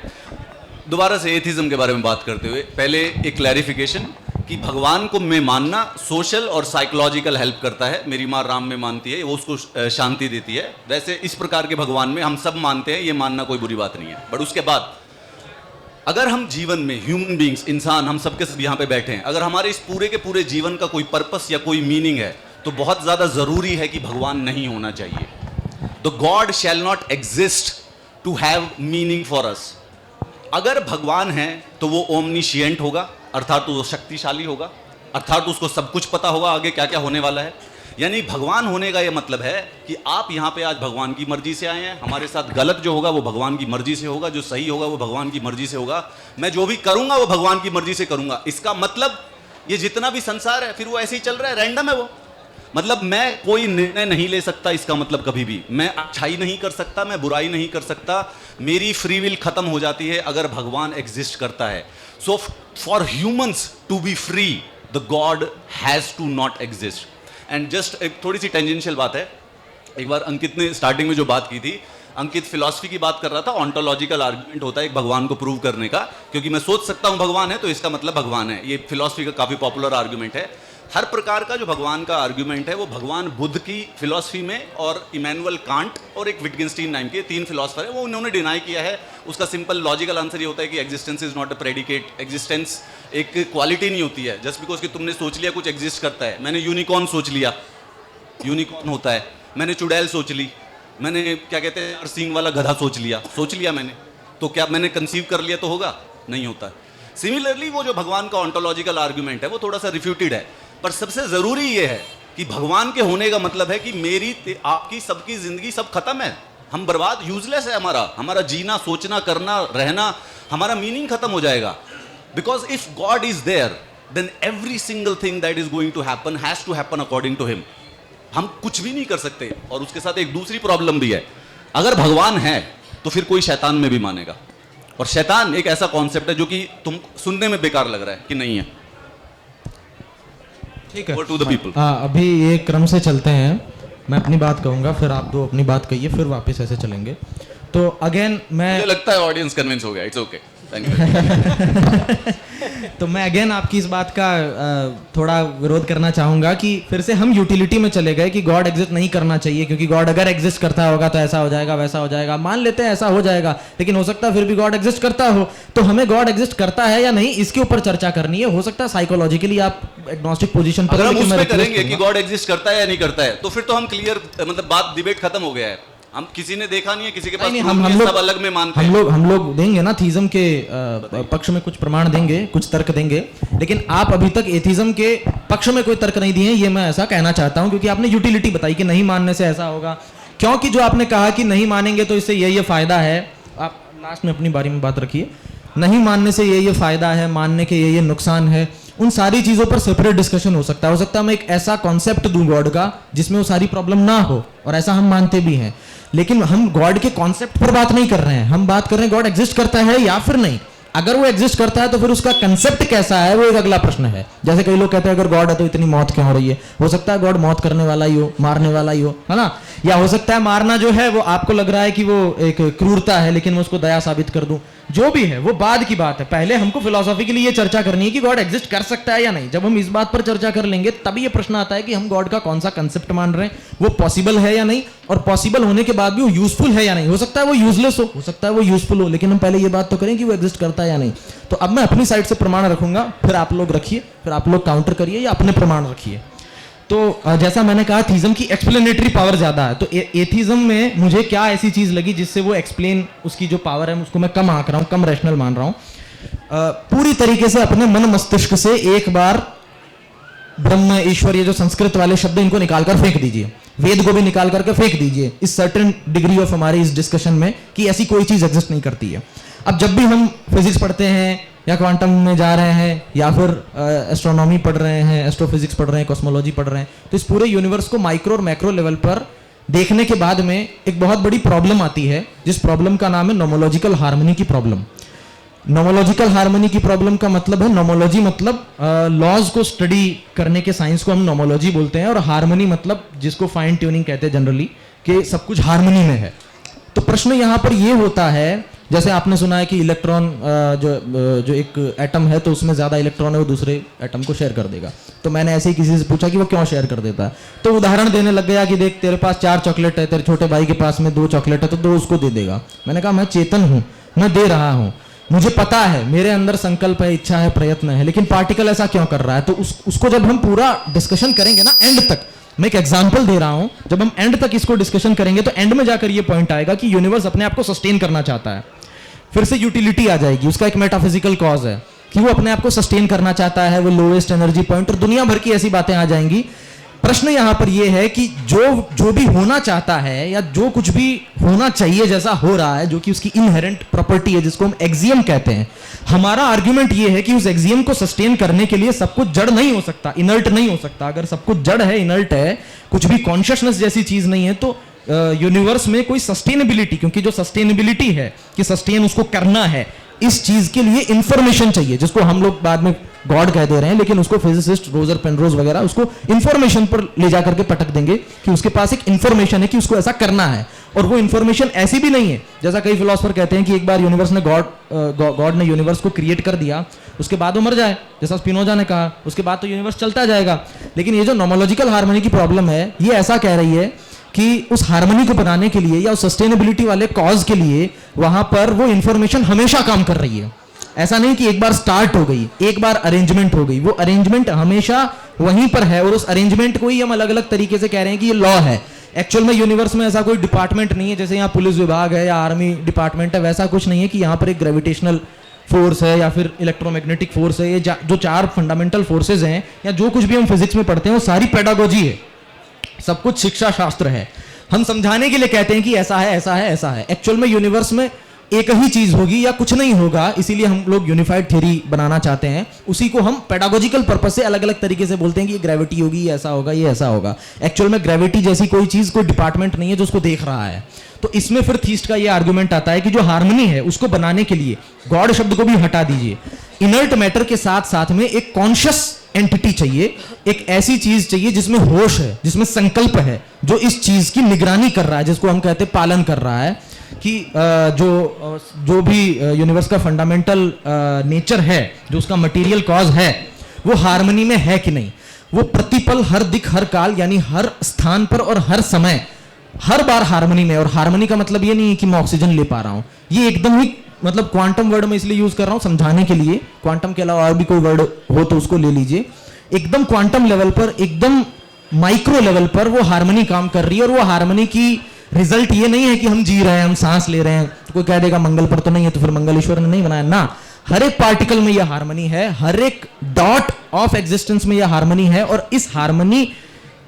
दोबारा से एथिज्म के बारे में बात करते हुए पहले एक क्लैरिफिकेशन कि भगवान को मैं मानना सोशल और साइकोलॉजिकल हेल्प करता है। मेरी माँ राम में मानती है, वो उसको शांति देती है। वैसे इस प्रकार के भगवान में हम सब मानते हैं, ये मानना कोई बुरी बात नहीं है। बट उसके बाद अगर हम जीवन में ह्यूमन बींग्स, इंसान, हम सबके सब यहाँ पे बैठे हैं, अगर हमारे इस पूरे के पूरे जीवन का कोई पर्पस या कोई मीनिंग है, तो बहुत ज्यादा जरूरी है कि भगवान नहीं होना चाहिए। The God shall not exist to have meaning for us. अगर भगवान है तो वो ओमनीशिएंट होगा, अर्थात वो शक्तिशाली होगा, अर्थात उसको सब कुछ पता होगा आगे क्या क्या होने वाला है। यानी भगवान होने का ये मतलब है कि आप यहाँ पे आज भगवान की मर्जी से आए हैं, हमारे साथ गलत जो होगा वो भगवान की मर्जी से होगा, जो सही होगा वो भगवान की मर्जी से होगा, मैं जो भी करूंगा वो भगवान की मर्जी से करूंगा। इसका मतलब ये जितना भी संसार है फिर वो ऐसे ही चल रहा है, रैंडम है वो। मतलब मैं कोई निर्णय नहीं ले सकता, इसका मतलब कभी भी मैं अच्छाई नहीं कर सकता, मैं बुराई नहीं कर सकता, मेरी फ्री विल खत्म हो जाती है अगर भगवान एग्जिस्ट करता है। So for humans to be free the God has to not exist. And just एक थोड़ी सी टेंजेंशियल बात है, एक बार अंकित ने स्टार्टिंग में जो बात की थी, अंकित फिलॉसफी की बात कर रहा था। ऑन्टोलॉजिकल आर्गुमेंट होता है एक भगवान को प्रूव करने का, क्योंकि मैं सोच सकता हूं भगवान है तो इसका मतलब भगवान है। ये फिलॉसफी का काफी पॉपुलर आर्गुमेंट है। हर प्रकार का जो भगवान का आर्गुमेंट है वो भगवान बुद्ध की फिलॉसफी में और इमैनुअल कांट और एक विटगेंस्टीन नाम के 3 फिलॉसफर है, वो उन्होंने डिनाई किया है। उसका सिंपल लॉजिकल आंसर ये होता है कि existence is not a predicate. Existence एक क्वालिटी नहीं होती है। जस्ट बिकॉज कि तुमने सोच लिया कुछ एग्जिस्ट करता है, मैंने यूनिकॉर्न सोच लिया, यूनिकॉर्न होता है, मैंने चुड़ैल सोच ली, मैंने क्या कहते हैं सींग वाला गधा सोच लिया मैंने, तो क्या मैंने कंसीव कर लिया तो होगा? नहीं होता। सिमिलरली वो जो भगवान का ऑन्टोलॉजिकल आर्ग्यूमेंट है वो थोड़ा सा रिफ्यूटेड है, पर सबसे जरूरी ये है कि भगवान के होने का मतलब है कि मेरी आपकी सबकी जिंदगी सब खत्म है, हम बर्बाद, यूजलेस है, हमारा जीना, सोचना, करना, रहना, हमारा मीनिंग खत्म हो जाएगा। Because if God is there then every single thing that is going to happen has to happen according to him. हम कुछ भी नहीं कर सकते। और उसके साथ एक दूसरी प्रॉब्लम भी है, अगर भगवान है तो फिर कोई शैतान में भी मानेगा, और शैतान एक ऐसा कॉन्सेप्ट है जो कि तुम सुनने में बेकार लग रहा है कि नहीं है। ठीक है, टू द पीपल। अभी ये क्रम से चलते हैं, मैं अपनी बात कहूँगा, फिर आप दो अपनी बात कहिए, फिर वापस ऐसे चलेंगे। तो अगेन मुझे लगता है ऑडियंस कन्विंस हो गया, इट्स ओके, थैंक यू। तो मैं अगेन आपकी इस बात का थोड़ा विरोध करना चाहूंगा कि फिर से हम यूटिलिटी में चले गए कि गॉड एग्जिस्ट नहीं करना चाहिए, क्योंकि गॉड अगर एग्जिस्ट करता होगा तो ऐसा हो जाएगा, वैसा हो जाएगा। मान लेते हैं ऐसा हो जाएगा, लेकिन हो सकता है फिर भी गॉड एग्जिस्ट करता हो। तो हमें गॉड एग्जिस्ट करता है या नहीं, इसके ऊपर चर्चा करनी है। हो सकता है साइकोलॉजिकली आप एग्नोस्टिक पोजीशन पर, अगर हम उस पे करेंगे कि गॉड एग्जिस्ट करता है या नहीं करता है, तो फिर तो हम क्लियर, मतलब बात, डिबेट खत्म हो गया है। हम किसी ने देखा नहीं है, किसी के पास नहीं, proof हम नहीं है, लोग सब अलग में मानते हैं। हम लोग देंगे ना थीज्म के पक्ष में कुछ प्रमाण देंगे, कुछ तर्क देंगे, लेकिन आप अभी तक एथिज्म के पक्ष में कोई तर्क नहीं दिए हैं, ये मैं ऐसा कहना चाहता हूं, क्योंकि आपने यूटिलिटी बताई कि नहीं मानने से ऐसा होगा। क्योंकि जो आपने कहा कि नहीं मानेंगे तो इससे ये फायदा है, आप लास्ट में अपनी बारी में बात रखिए, नहीं मानने से ये फायदा है, मानने के ये नुकसान है, उन सारी चीजों पर सेपरेट डिस्कशन हो सकता है। हो सकता है मैं एक ऐसा कॉन्सेप्ट दूं गॉड का जिसमें वो सारी प्रॉब्लम ना हो, और ऐसा हम मानते भी हैं, लेकिन हम गॉड के कॉन्सेप्ट पर बात नहीं कर रहे हैं। हम बात कर रहे हैं गॉड एग्जिस्ट करता है या फिर नहीं। अगर वो एग्जिस्ट करता है तो फिर उसका कंसेप्ट कैसा है, वो एक अगला प्रश्न है। जैसे कई लोग कहते हैं अगर गॉड है तो इतनी मौत क्यों हो रही है। हो सकता है गॉड मौत करने वाला ही हो, मारने वाला ही हो, है ना। या हो सकता है मारना जो है वो आपको लग रहा है कि वो एक क्रूरता है, लेकिन मैं उसको दया साबित कर दूं। जो भी है वो बाद की बात है। पहले हमको फिलोसॉफिकली ये चर्चा करनी है कि गॉड एग्जिस्ट कर सकता है या नहीं। जब हम इस बात पर चर्चा कर लेंगे तब ये प्रश्न आता है कि हम गॉड का कौन सा कंसेप्ट मान रहे हैं, वो पॉसिबल है या नहीं, और पॉसिबल होने के बाद भी वो यूजफुल है या नहीं। हो सकता है वो यूजलेस हो सकता है वो यूजफुल हो, लेकिन हम पहले ये बात तो करें कि वो एग्जिस्ट करता है या नहीं। तो अब मैं अपनी साइड से प्रमाण रखूंगा, फिर आप लोग रखिए, फिर आप लोग काउंटर करिए या अपने प्रमाण रखिए। तो जैसा मैंने कहा थीज्म की एक्सप्लेनेटरी पावर ज्यादा है, तो एथिज्म में मुझे क्या ऐसी चीज लगी जिससे वो एक्सप्लेन, उसकी जो पावर है उसको मैं कम आंक रहा हूँ, कम रैशनल मान रहा हूँ। पूरी तरीके से अपने मन मस्तिष्क से एक बार ब्रह्म, ईश्वर, ये जो संस्कृत वाले शब्द इनको निकालकर फेंक दीजिए, वेद को भी निकाल करके फेंक दीजिए इस सर्टेन डिग्री ऑफ हमारी इस डिस्कशन में कि ऐसी कोई चीज एग्जिस्ट नहीं करती है। अब जब भी हम फिजिक्स पढ़ते हैं या क्वांटम में जा रहे हैं या फिर एस्ट्रोनॉमी पढ़ रहे हैं, एस्ट्रोफिजिक्स पढ़ रहे हैं, कॉस्मोलॉजी पढ़ रहे हैं, तो इस पूरे यूनिवर्स को माइक्रो और मैक्रो लेवल पर देखने के बाद में एक बहुत बड़ी प्रॉब्लम आती है, जिस प्रॉब्लम का नाम है नोमोलॉजिकल हार्मनी की प्रॉब्लम। नोमोलॉजिकल हार्मनी की प्रॉब्लम का मतलब है, नोमोलॉजी मतलब लॉज को स्टडी करने के साइंस को हम नोमोलॉजी बोलते हैं, और हार्मनी मतलब जिसको फाइन ट्यूनिंग कहते हैं जनरली, कि सब कुछ हार्मनी में है। तो प्रश्न यहाँ पर ये होता है, जैसे आपने सुना है कि इलेक्ट्रॉन जो एक एटम है तो उसमें ज्यादा इलेक्ट्रॉन है वो दूसरे एटम को शेयर कर देगा। तो मैंने ऐसे ही किसी से पूछा कि वो क्यों शेयर कर देता है, तो उदाहरण देने लग गया कि देख तेरे पास 4 चॉकलेट है, तेरे छोटे भाई के पास में 2 चॉकलेट है, तो 2 उसको दे देगा। मैंने कहा मैं चेतन हूं, मैं दे रहा हूं, मुझे पता है, मेरे अंदर संकल्प है, इच्छा है, प्रयत्न है, लेकिन पार्टिकल ऐसा क्यों कर रहा है। तो उसको जब हम पूरा डिस्कशन करेंगे ना एंड तक, मैं एक एग्जांपल दे रहा हूं, जब हम एंड तक इसको डिस्कशन करेंगे तो एंड में जाकर ये पॉइंट आएगा कि यूनिवर्स अपने आप को सस्टेन करना चाहता है। फिर से यूटिलिटी आ जाएगी, उसका एक मेटाफिजिकल कॉज है कि वो अपने आप को सस्टेन करना चाहता है, वो लोएस्ट एनर्जी पॉइंट, और दुनिया भर की ऐसी बातें आ जाएंगी। प्रश्न यहां पर यह है कि जो भी होना चाहता है या जो कुछ भी होना चाहिए जैसा हो रहा है, जो कि उसकी इनहेरेंट प्रॉपर्टी है, जिसको हम एक्सियम कहते हैं, हमारा आर्ग्यूमेंट यह है कि उस एक्सियम को सस्टेन करने के लिए सब कुछ जड़ नहीं हो सकता, इनर्ट नहीं हो सकता। अगर सब कुछ जड़ है, इनर्ट है, कुछ भी कॉन्शियसनेस जैसी चीज नहीं है, तो यूनिवर्स में कोई सस्टेनेबिलिटी, क्योंकि जो सस्टेनेबिलिटी है कि सस्टेन उसको करना है, इस चीज के लिए इंफॉर्मेशन चाहिए, जिसको हम लोग बाद में गॉड कह दे रहे हैं, लेकिन उसको फिजिसिस्ट रोजर पेनरोज वगैरह उसको इंफॉर्मेशन पर ले जाकर के पटक देंगे कि उसके पास एक इंफॉर्मेशन है कि उसको ऐसा करना है। और वो इंफॉर्मेशन ऐसी भी नहीं है, जैसा कई फिलोसफर कहते हैं कि एक बार यूनिवर्स ने गॉड ने यूनिवर्स को क्रिएट कर दिया, उसके बाद वो मर जाए, जैसा स्पिनोजा ने कहा, उसके बाद तो यूनिवर्स चलता जाएगा। लेकिन ये जो नोमोलॉजिकल हार्मनी की प्रॉब्लम है, ये ऐसा कह रही है कि उस हार्मनी को बनाने के लिए या उस सस्टेनेबिलिटी वाले कॉज के लिए वहां पर वो इंफॉर्मेशन हमेशा काम कर रही है। ऐसा नहीं कि एक बार स्टार्ट हो गई, एक बार अरेंजमेंट हो गई, वो अरेंजमेंट हमेशा वहीं पर है, और उस अरेंजमेंट को ही हम अलग अलग तरीके से कह रहे हैं कि ये लॉ है। एक्चुअल में यूनिवर्स में ऐसा कोई डिपार्टमेंट नहीं है, जैसे यहाँ पुलिस विभाग है या आर्मी डिपार्टमेंट है, वैसा कुछ नहीं है कि यहाँ पर एक ग्रेविटेशनल फोर्स है या फिर इलेक्ट्रोमैग्नेटिक फोर्स है, ये जो 4 फंडामेंटल फोर्सेज हैं या जो कुछ भी हम फिजिक्स में पढ़ते हैं वो सारी पेडागोजी है, सब कुछ शिक्षा शास्त्र है। हम समझाने के लिए कहते हैं कि ऐसा है ऐसा है ऐसा है। एक्चुअल में यूनिवर्स में एक ही चीज होगी या कुछ नहीं होगा, इसीलिए हम लोग यूनिफाइड थ्योरी बनाना चाहते हैं। उसी को हम पेडागोजिकल पर्पस से अलग अलग तरीके से बोलते हैं कि ये ग्रेविटी होगी, ये ऐसा होगा, ये ऐसा होगा। एक्चुअल में ग्रेविटी जैसी कोई चीज, कोई डिपार्टमेंट नहीं है जो उसको देख रहा है। तो इसमें फिर थीस्ट का ये आर्गुमेंट आता है कि जो हार्मनी है उसको बनाने के लिए गॉड शब्द को भी हटा दीजिए, इनर्ट मैटर के साथ साथ में एक कॉन्शियस एंटिटी चाहिए, एक ऐसी चीज चाहिए जिसमें होश है, जिसमें संकल्प है, जो इस चीज की निगरानी कर रहा है, जिसको हम कहते हैं पालन कर रहा है कि जो भी यूनिवर्स का फंडामेंटल नेचर है, जो उसका मटेरियल कॉज है, वो हार्मनी में है कि नहीं। वो प्रतिपल, हर दिख, हर काल, यानी हर स्थान पर और हर समय, हर बार हार्मनी में। और हार्मनी का मतलब ये नहीं है कि मैं ऑक्सीजन ले पा रहा हूं, ये एकदम ही मतलब क्वांटम वर्ड में इसलिए यूज कर रहा हूं समझाने के लिए। क्वांटम के अलावा और भी कोई वर्ड हो तो उसको ले लीजिए। एकदम क्वांटम लेवल पर, एकदम माइक्रो लेवल पर वो हार्मनी काम कर रही है। और वो हार्मनी की रिजल्ट ये नहीं है कि हम जी रहे हैं, हम सांस ले रहे हैं। तो कोई कह देगा मंगल पर तो नहीं है, तो फिर मंगल ईश्वर ने नहीं बनाया ना। हर एक पार्टिकल में यह हार्मनी है, हर एक डॉट ऑफ एग्जिस्टेंस में यह हार्मनी है। और इस हार्मनी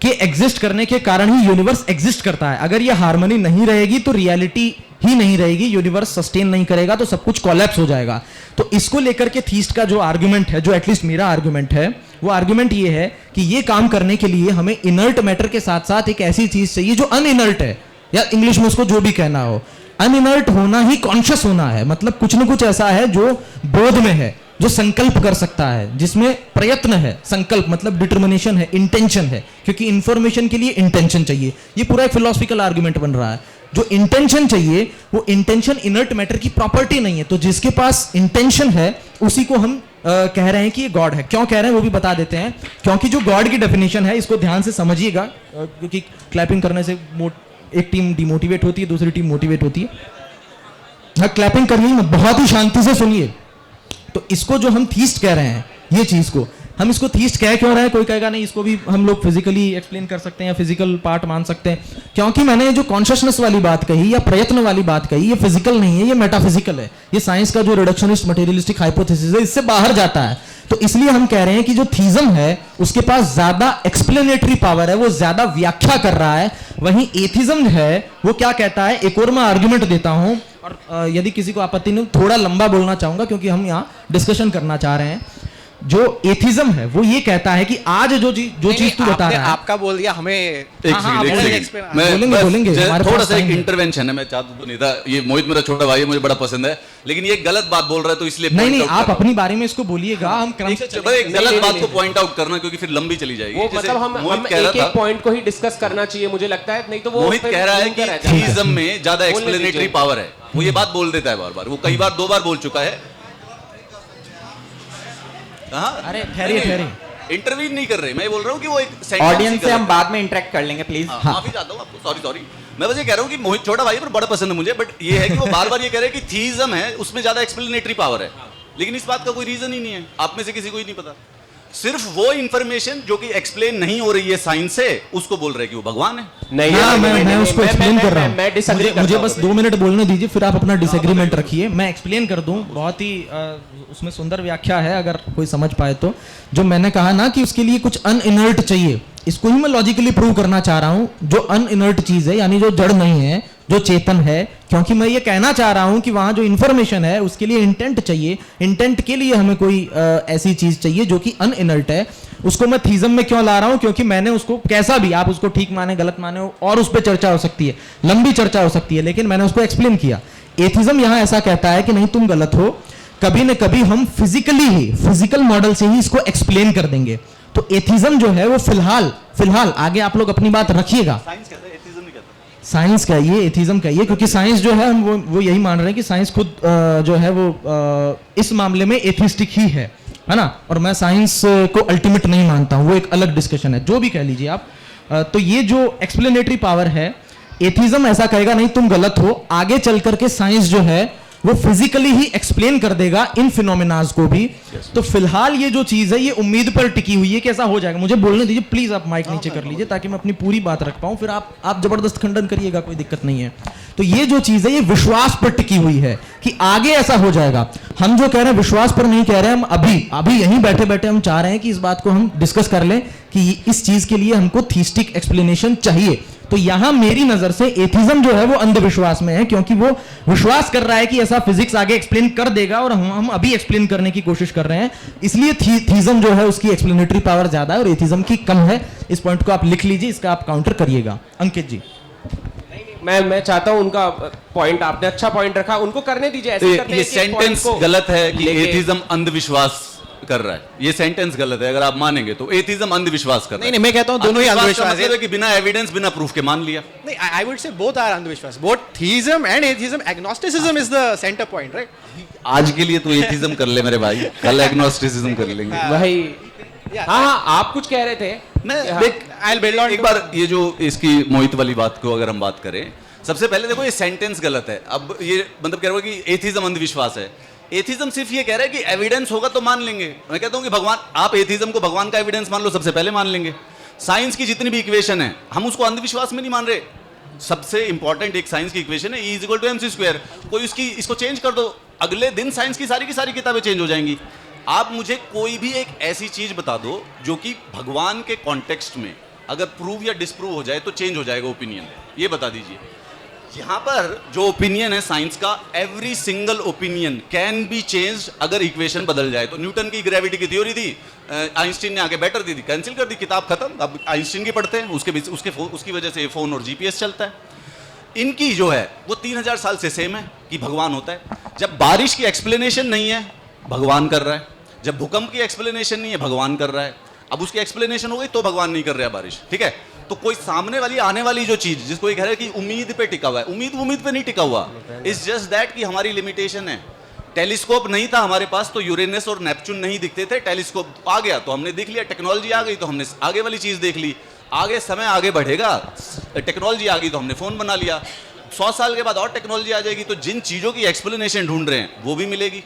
के एग्जिस्ट करने के कारण ही यूनिवर्स एग्जिस्ट करता है। अगर यह हार्मनी नहीं रहेगी तो रियलिटी ही नहीं रहेगी, यूनिवर्स सस्टेन नहीं करेगा, तो सब कुछ कोलैप्स हो जाएगा। तो इसको लेकर के थीस्ट का जो आर्गुमेंट है, जो एटलीस्ट मेरा आर्गुमेंट है, वो आर्गुमेंट ये है कि ये काम करने के लिए हमें इनर्ट मैटर के साथ साथ एक ऐसी चीज चाहिए जो अनइनर्ट है, या इंग्लिश में उसको जो भी कहना हो। अनइनर्ट होना ही कॉन्शियस होना है, मतलब कुछ न कुछ ऐसा है जो बोध में है, जो संकल्प कर सकता है, जिसमें प्रयत्न है। संकल्प मतलब डिटर्मिनेशन है, इंटेंशन है, क्योंकि इंफॉर्मेशन के लिए इंटेंशन चाहिए। ये पूरा एक फिलोसफिकल आर्गुमेंट बन रहा है। जो इंटेंशन चाहिए, वो इंटेंशन इनर्ट मैटर की प्रॉपर्टी नहीं है। तो जिसके पास इंटेंशन है उसी को हम कह रहे हैं कि ये गॉड है। क्यों कह रहे हैं वो भी बता देते हैं। क्योंकि जो गॉड की डेफिनेशन है, इसको ध्यान से समझिएगा, क्योंकि क्लैपिंग करने से एक टीम डिमोटिवेट होती है, दूसरी टीम मोटिवेट होती है। हाँ, क्लैपिंग करिए मत, बहुत ही शांति से सुनिए। तो इसको जो हम थीस्ट कह रहे हैं, ये चीज को हम इसको थीस्ट कह क्यों रहे हैं, कोई कहेगा नहीं इसको भी हम लोग फिजिकली एक्सप्लेन कर सकते हैं या फिजिकल पार्ट मान सकते हैं। क्योंकि मैंने जो कॉन्शियसनेस वाली बात कही या प्रयत्न वाली बात कही, ये फिजिकल नहीं है, ये मेटाफिजिकल है। ये साइंस का जो रिडक्शनिस्ट मटेरियलिस्टिक हाइपोथेसिस है, इससे बाहर जाता है। तो इसलिए हम कह रहे हैं कि जो थीज्म है उसके पास ज्यादा एक्सप्लेनेटरी पावर है, वो ज्यादा व्याख्या कर रहा है। वहीं एथिज्म है वो क्या कहता है, एक और मैं आर्गुमेंट देता हूं, और यदि किसी को आपत्ति नहीं, थोड़ा लंबा बोलना चाहूंगा क्योंकि हम यहाँ डिस्कशन करना चाह रहे हैं। जो एथिज्म है वो ये कहता है कि आज जो चीज तू बता रहा है, आपका बोल दिया, हमें एक सेकंड, मैं बोलेंगे थोड़ा सा एक इंटरवेंशन है, मैं चाहता तो नहीं था। ये मोहित मेरा छोटा भाई है, मुझे बड़ा पसंद है, लेकिन ये गलत बात बोल रहा है, तो इसलिए नहीं आप अपनी बारे में इसको बोलिएगा, हम क्रम से एक गलत बात को पॉइंट आउट करना, क्योंकि फिर लंबी चली जाएगी। वो मतलब हम एक पॉइंट को ही डिस्कस करना चाहिए, मुझे लगता है। नहीं तो वो मोहित कह रहा है कि थीज्म में ज्यादा एक्सप्लेनेटरी पावर है, वो ये बात बोल देता है बार बार, वो कई बार 2 बार बोल चुका है। अरे ठहरिए, इंटरव्यू नहीं कर रहे, मैं बोल रहा हूँ कि वो एक ऑडियंस से हम बाद में इंटरेक्ट कर लेंगे प्लीज। माफी चाहता हूँ आपको, सॉरी। मैं बस ये कह रहा हूँ कि मोहित छोटा भाई पर बड़ा पसंद है मुझे, बट ये है कि वो बार बार ये कह रहे हैं कि थीज्म है उसमें ज्यादा एक्सप्लेनेटरी पावर है, लेकिन इस बात का कोई रीजन ही नहीं है। आप में से किसी को ही नहीं पता। सिर्फ वो इंफॉर्मेशन जो कि एक्सप्लेन नहीं हो रही है साइंस से, उसको बोल रहे हैं कि वो भगवान है। नहीं, मैं उसको एक्सप्लेन कर रहा हूँ। मुझे बस 2 मिनट बोलने दीजिए, फिर आप अपना डिसएग्रीमेंट रखिए, मैं एक्सप्लेन कर दूं। बहुत ही उसमें सुंदर व्याख्या है, अगर कोई समझ पाए तो। जो मैंने कहा ना कि उसके लिए कुछ अनइनर्ट चाहिए, इसको ही मैं लॉजिकली प्रूव करना चाह रहा हूं। जो अनइनर्ट चीज है, यानी जो जड़ नहीं है, जो चेतन है, क्योंकि मैं ये कहना चाह रहा हूं कि वहां जो इंफॉर्मेशन है उसके लिए इंटेंट चाहिए। इंटेंट के लिए हमें कोई ऐसी चीज चाहिए जो कि अनइनर्ट है। उसको मैं थीज्म में क्यों ला रहा हूं, क्योंकि मैंने उसको, कैसा भी आप उसको ठीक माने गलत माने, और उस पर चर्चा हो सकती है, लंबी चर्चा हो सकती है, लेकिन मैंने उसको एक्सप्लेन किया। एथिज्म यहां ऐसा कहता है कि नहीं, तुम गलत हो, कभी न कभी हम फिजिकली ही, फिजिकल मॉडल से ही इसको एक्सप्लेन कर देंगे। तो एथिज्म जो है वो फिलहाल आगे आप लोग अपनी बात रखिएगा। साइंस का ये एथिज्म का ये, क्योंकि साइंस जो है हम वो यही मान रहे हैं कि साइंस खुद जो है वो इस मामले में एथिस्टिक ही है ना। और मैं साइंस को अल्टीमेट नहीं मानता हूं, वो एक अलग डिस्कशन है, जो भी कह लीजिए आप। तो ये जो एक्सप्लेनेटरी पावर है, एथिज्म ऐसा कहेगा नहीं तुम गलत हो। आगे चल करके साइंस जो है वो फिजिकली ही एक्सप्लेन कर देगा इन फिनोमिनाज को भी। तो फिलहाल ये जो चीज है ये उम्मीद पर टिकी हुई है कि ऐसा हो जाएगा। मुझे बोलने दीजिए प्लीज, आप माइक नीचे कर लीजिए ताकि मैं अपनी पूरी बात रख पाऊं, फिर आप जबरदस्त खंडन करिएगा, कोई दिक्कत नहीं है। तो ये जो चीज है ये विश्वास पर टिकी हुई है कि आगे ऐसा हो जाएगा। हम जो कह रहे हैं विश्वास पर नहीं कह रहे हैं, हम अभी यहीं बैठे बैठे हम चाह रहे हैं कि इस बात को हम डिस्कस कर लें कि इस चीज के लिए हमको थीस्टिक एक्सप्लेनेशन चाहिए। तो यहां मेरी नजर से एथिज्म जो है वो अंधविश्वास में है, क्योंकि वो विश्वास कर रहा है कि ऐसा फिजिक्स आगे एक्सप्लेन कर देगा और हम अभी एक्सप्लेन करने की कोशिश कर रहे हैं, इसलिए थीज्म जो है उसकी एक्सप्लेनेटरी पावर ज्यादा है और एथिज्म की कम है। इस पॉइंट को आप लिख लीजिए, इसका आप काउंटर करिएगा। अंकित जी। मैं चाहता हूं उनका पॉइंट, आपने अच्छा पॉइंट रखा, उनको करने दीजिए। ऐसे करते ये हैं कि एक point सेंटेंस को गलत है कि लेके- एथिज्म अंधविश्वास कर रहा है। ये सेंटेंस गलत है, अगर आप मानेंगे तो एथिज्म अंधविश्वास कर रहा है। नहीं, मैं कहता हूं दोनों ही अंधविश्वास का अंधविश्वास है। मतलब है कि बिना एविडेंस, बिना प्रूफ के मान लिया। नहीं, I would say both are अंधविश्वास. Both theism and atheism, agnosticism is the center point, right? आज के लिए तो एथिज्म कर ले मेरे भाई, कल एग्नोस्टिसिज्म कर लेंगे। वही हाँ, आप कुछ कह रहे थे। मैं हाँ। देख, I'll build on एक बार ये जो इसकी मोहित वाली बात को अगर हम बात करें, सबसे पहले देखो ये सेंटेंस गलत है। अब ये मतलब कह रहा हूं कि एथिज्म अंधविश्वास है। एथिज्म सिर्फ ये कह रहा है कि एविडेंस होगा तो मान लेंगे। मैं कहता हूं कि भगवान, आप एथिज्म को भगवान का एविडेंस मान लो, सबसे पहले मान लेंगे। साइंस की जितनी भी इक्वेशन है हम उसको अंधविश्वास में नहीं मान रहे। सबसे इंपॉर्टेंट एक साइंस की इक्वेशन है E = mc²। कोई इसको चेंज कर दो, अगले दिन साइंस की सारी किताबें चेंज हो जाएंगी। आप मुझे कोई भी एक ऐसी चीज बता दो जो कि भगवान के कॉन्टेक्स्ट में अगर प्रूव या डिसप्रूव हो जाए तो चेंज हो जाएगा ओपिनियन, ये बता दीजिए। यहां पर जो ओपिनियन है साइंस का, every single opinion can be change अगर इक्वेशन बदल जाए। तो न्यूटन की ग्रेविटी की थ्योरी थी, आइंस्टीन ने आगे बेटर दी थी, कैंसिल कर दी, किताब खत्म। अब आइंस्टीन की पढ़ते हैं, उसकी वजह से फोन और जीपीएस चलता है। इनकी जो है वो 3000 साल से सेम है कि भगवान होता है। जब बारिश की एक्सप्लेनेशन नहीं है, भगवान कर रहा है। जब भूकंप की एक्सप्लेनेशन नहीं है, भगवान कर रहा है। अब उसकी एक्सप्लेनेशन हो गई तो भगवान नहीं कर रहा है बारिश, ठीक है। तो कोई सामने वाली आने वाली जो चीज जिसको ये कह रहा है कि उम्मीद पे टिका हुआ है, उम्मीद पे नहीं टिका हुआ। इट्स जस्ट दैट कि हमारी लिमिटेशन है। टेलीस्कोप नहीं था हमारे पास तो यूरेनस और नेपच्यून नहीं दिखते थे। टेलीस्कोप आ गया तो हमने देख लिया, टेक्नोलॉजी आ गई तो हमने आगे वाली चीज देख ली। आगे समय आगे बढ़ेगा, टेक्नोलॉजी आ गई तो हमने फोन बना लिया। 100 साल के बाद और टेक्नोलॉजी आ जाएगी तो जिन चीजों की एक्सप्लेनेशन ढूंढ रहे हैं वो भी मिलेगी।